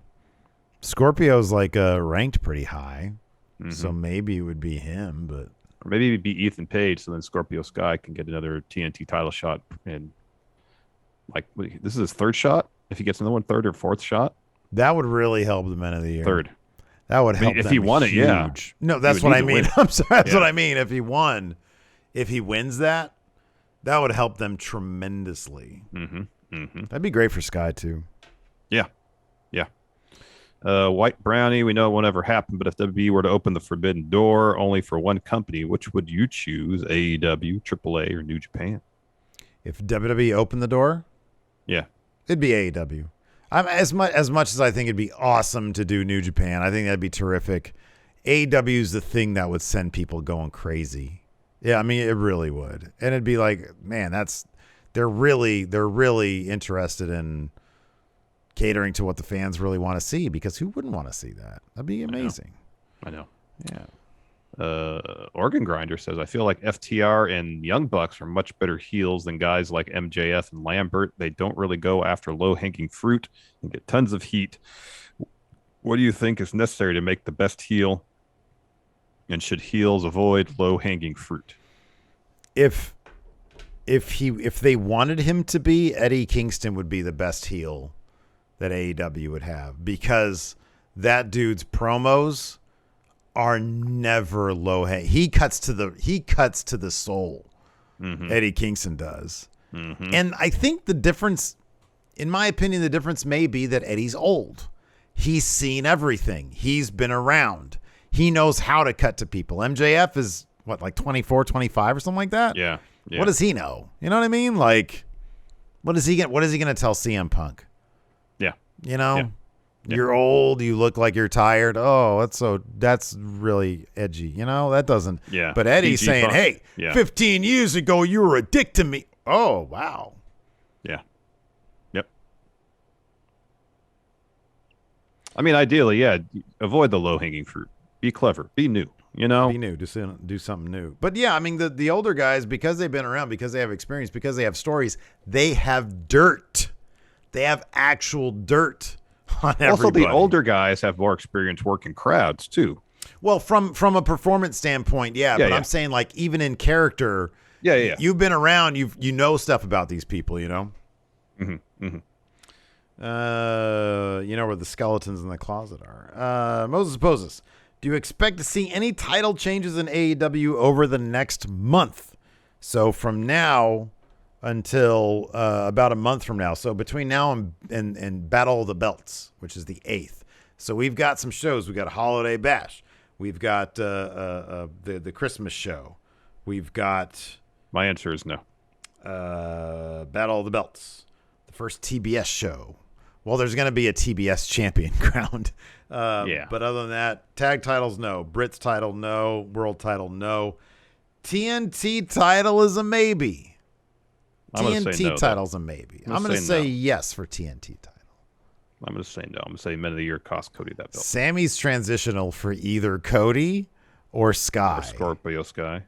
Scorpio's ranked pretty high. Mm-hmm. So maybe it would be him, but or maybe it'd be Ethan Page, so then Scorpio Sky can get another TNT title shot. And this is his 3rd shot. If he gets another one, 3rd or 4th shot, that would really help the Men of the Year. 3rd. That would help if he won huge. It. Yeah. No, that's what I mean. I'm sorry. That's what I mean. If he wins that would help them tremendously. Mm-hmm. Mm-hmm. That'd be great for Sky too. Yeah. White Brownie, we know it won't ever happen, but if WWE were to open the forbidden door only for one company, which would you choose, AEW, AAA, or New Japan? If WWE opened the door? Yeah. It'd be AEW. As much as I think it'd be awesome to do New Japan, I think that'd be terrific. AEW is the thing that would send people going crazy. Yeah, I mean, it really would. And it'd be like, man, they're really interested in catering to what the fans really want to see, because who wouldn't want to see that? That'd be amazing. I know. Yeah. Organ Grinder says, I feel like FTR and Young Bucks are much better heels than guys like MJF and Lambert. They don't really go after low-hanging fruit and get tons of heat. What do you think is necessary to make the best heel? And should heels avoid low-hanging fruit? If they wanted him to be, Eddie Kingston would be the best heel that AEW would have, because that dude's promos are never low hanging. He cuts to the soul. Mm-hmm. Eddie Kingston does. Mm-hmm. And I think the difference, in my opinion, the difference may be that Eddie's old. He's seen everything. He's been around. He knows how to cut to people. MJF is like 24, 25 or something like that? Yeah. What does he know? You know what I mean? Like, what is he going to tell CM Punk? Yeah. You're old. You look like you're tired. Oh, that's really edgy. That doesn't. Yeah. But Eddie's PG saying, Punk. hey, Yeah. 15 years ago, you were a dick to me. Oh, wow. Yeah. Yep. I mean, ideally, avoid the low-hanging fruit. Be clever. Be new. You know, be new. Do something new. But yeah, I mean the older guys, because they've been around, because they have experience, because they have stories, they have dirt. They have actual dirt on everybody. Also, the older guys have more experience working crowds too. Well, from a performance standpoint, yeah. But I'm saying, like, even in character, you've been around, you know stuff about these people, you know. Mm-hmm. Mm-hmm. You know where the skeletons in the closet are. Moses poses, do you expect to see any title changes in AEW over the next month? So from now until about a month from now. So between now and Battle of the Belts, which is the 8th. So we've got some shows. We've got Holiday Bash. We've got the Christmas show. We've got... My answer is no. Battle of the Belts. The first TBS show. Well, there's going to be a TBS champion crowned. But other than that, tag titles, no. Brits title, no. World title, no. TNT title is a maybe. TNT title's a maybe. I'm going to say yes for TNT title. I'm going to say no. I'm going to say Men of the Year cost Cody that belt. Sammy's transitional for either Cody or Sky. Or Scorpio Sky.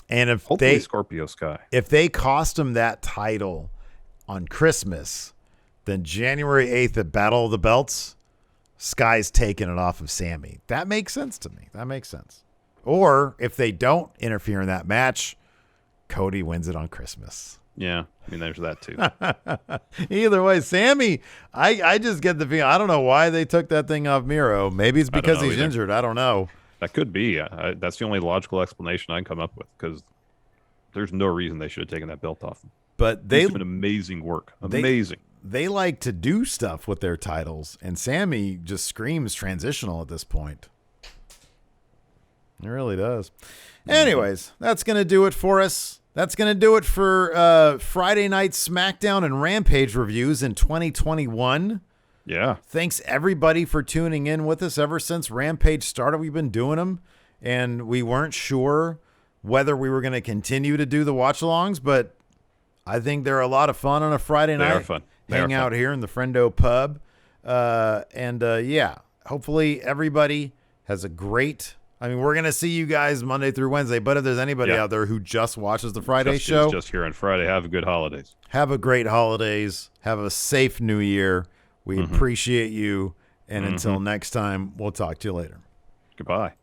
And if hopefully Scorpio Sky. If they cost him that title on Christmas, then January 8th at Battle of the Belts, Sky's taking it off of Sami. That makes sense to me. That makes sense. Or if they don't interfere in that match, Cody wins it on Christmas. Yeah, I mean, there's that too. Either way, Sami, I just get the feeling, I don't know why they took that thing off Miro. Maybe it's because he's injured. I don't know. That could be. That's the only logical explanation I can come up with, because there's no reason they should have taken that belt off him. But they've been amazing work. Amazing. They like to do stuff with their titles, and Sami just screams transitional at this point. It really does. Anyways, that's going to do it for us. That's going to do it for Friday night Smackdown and Rampage reviews in 2021. Yeah. Thanks, everybody, for tuning in with us. Ever since Rampage started, we've been doing them, and we weren't sure whether we were going to continue to do the watch-alongs, but I think they're a lot of fun on a Friday night. They are fun. Hang out here in the Friendo pub. Hopefully everybody has a great... I mean, we're going to see you guys Monday through Wednesday, but if there's anybody out there who just watches the Friday show... Just here on Friday, have good holidays. Have a great holidays. Have a safe new year. We appreciate you. And until next time, we'll talk to you later. Goodbye.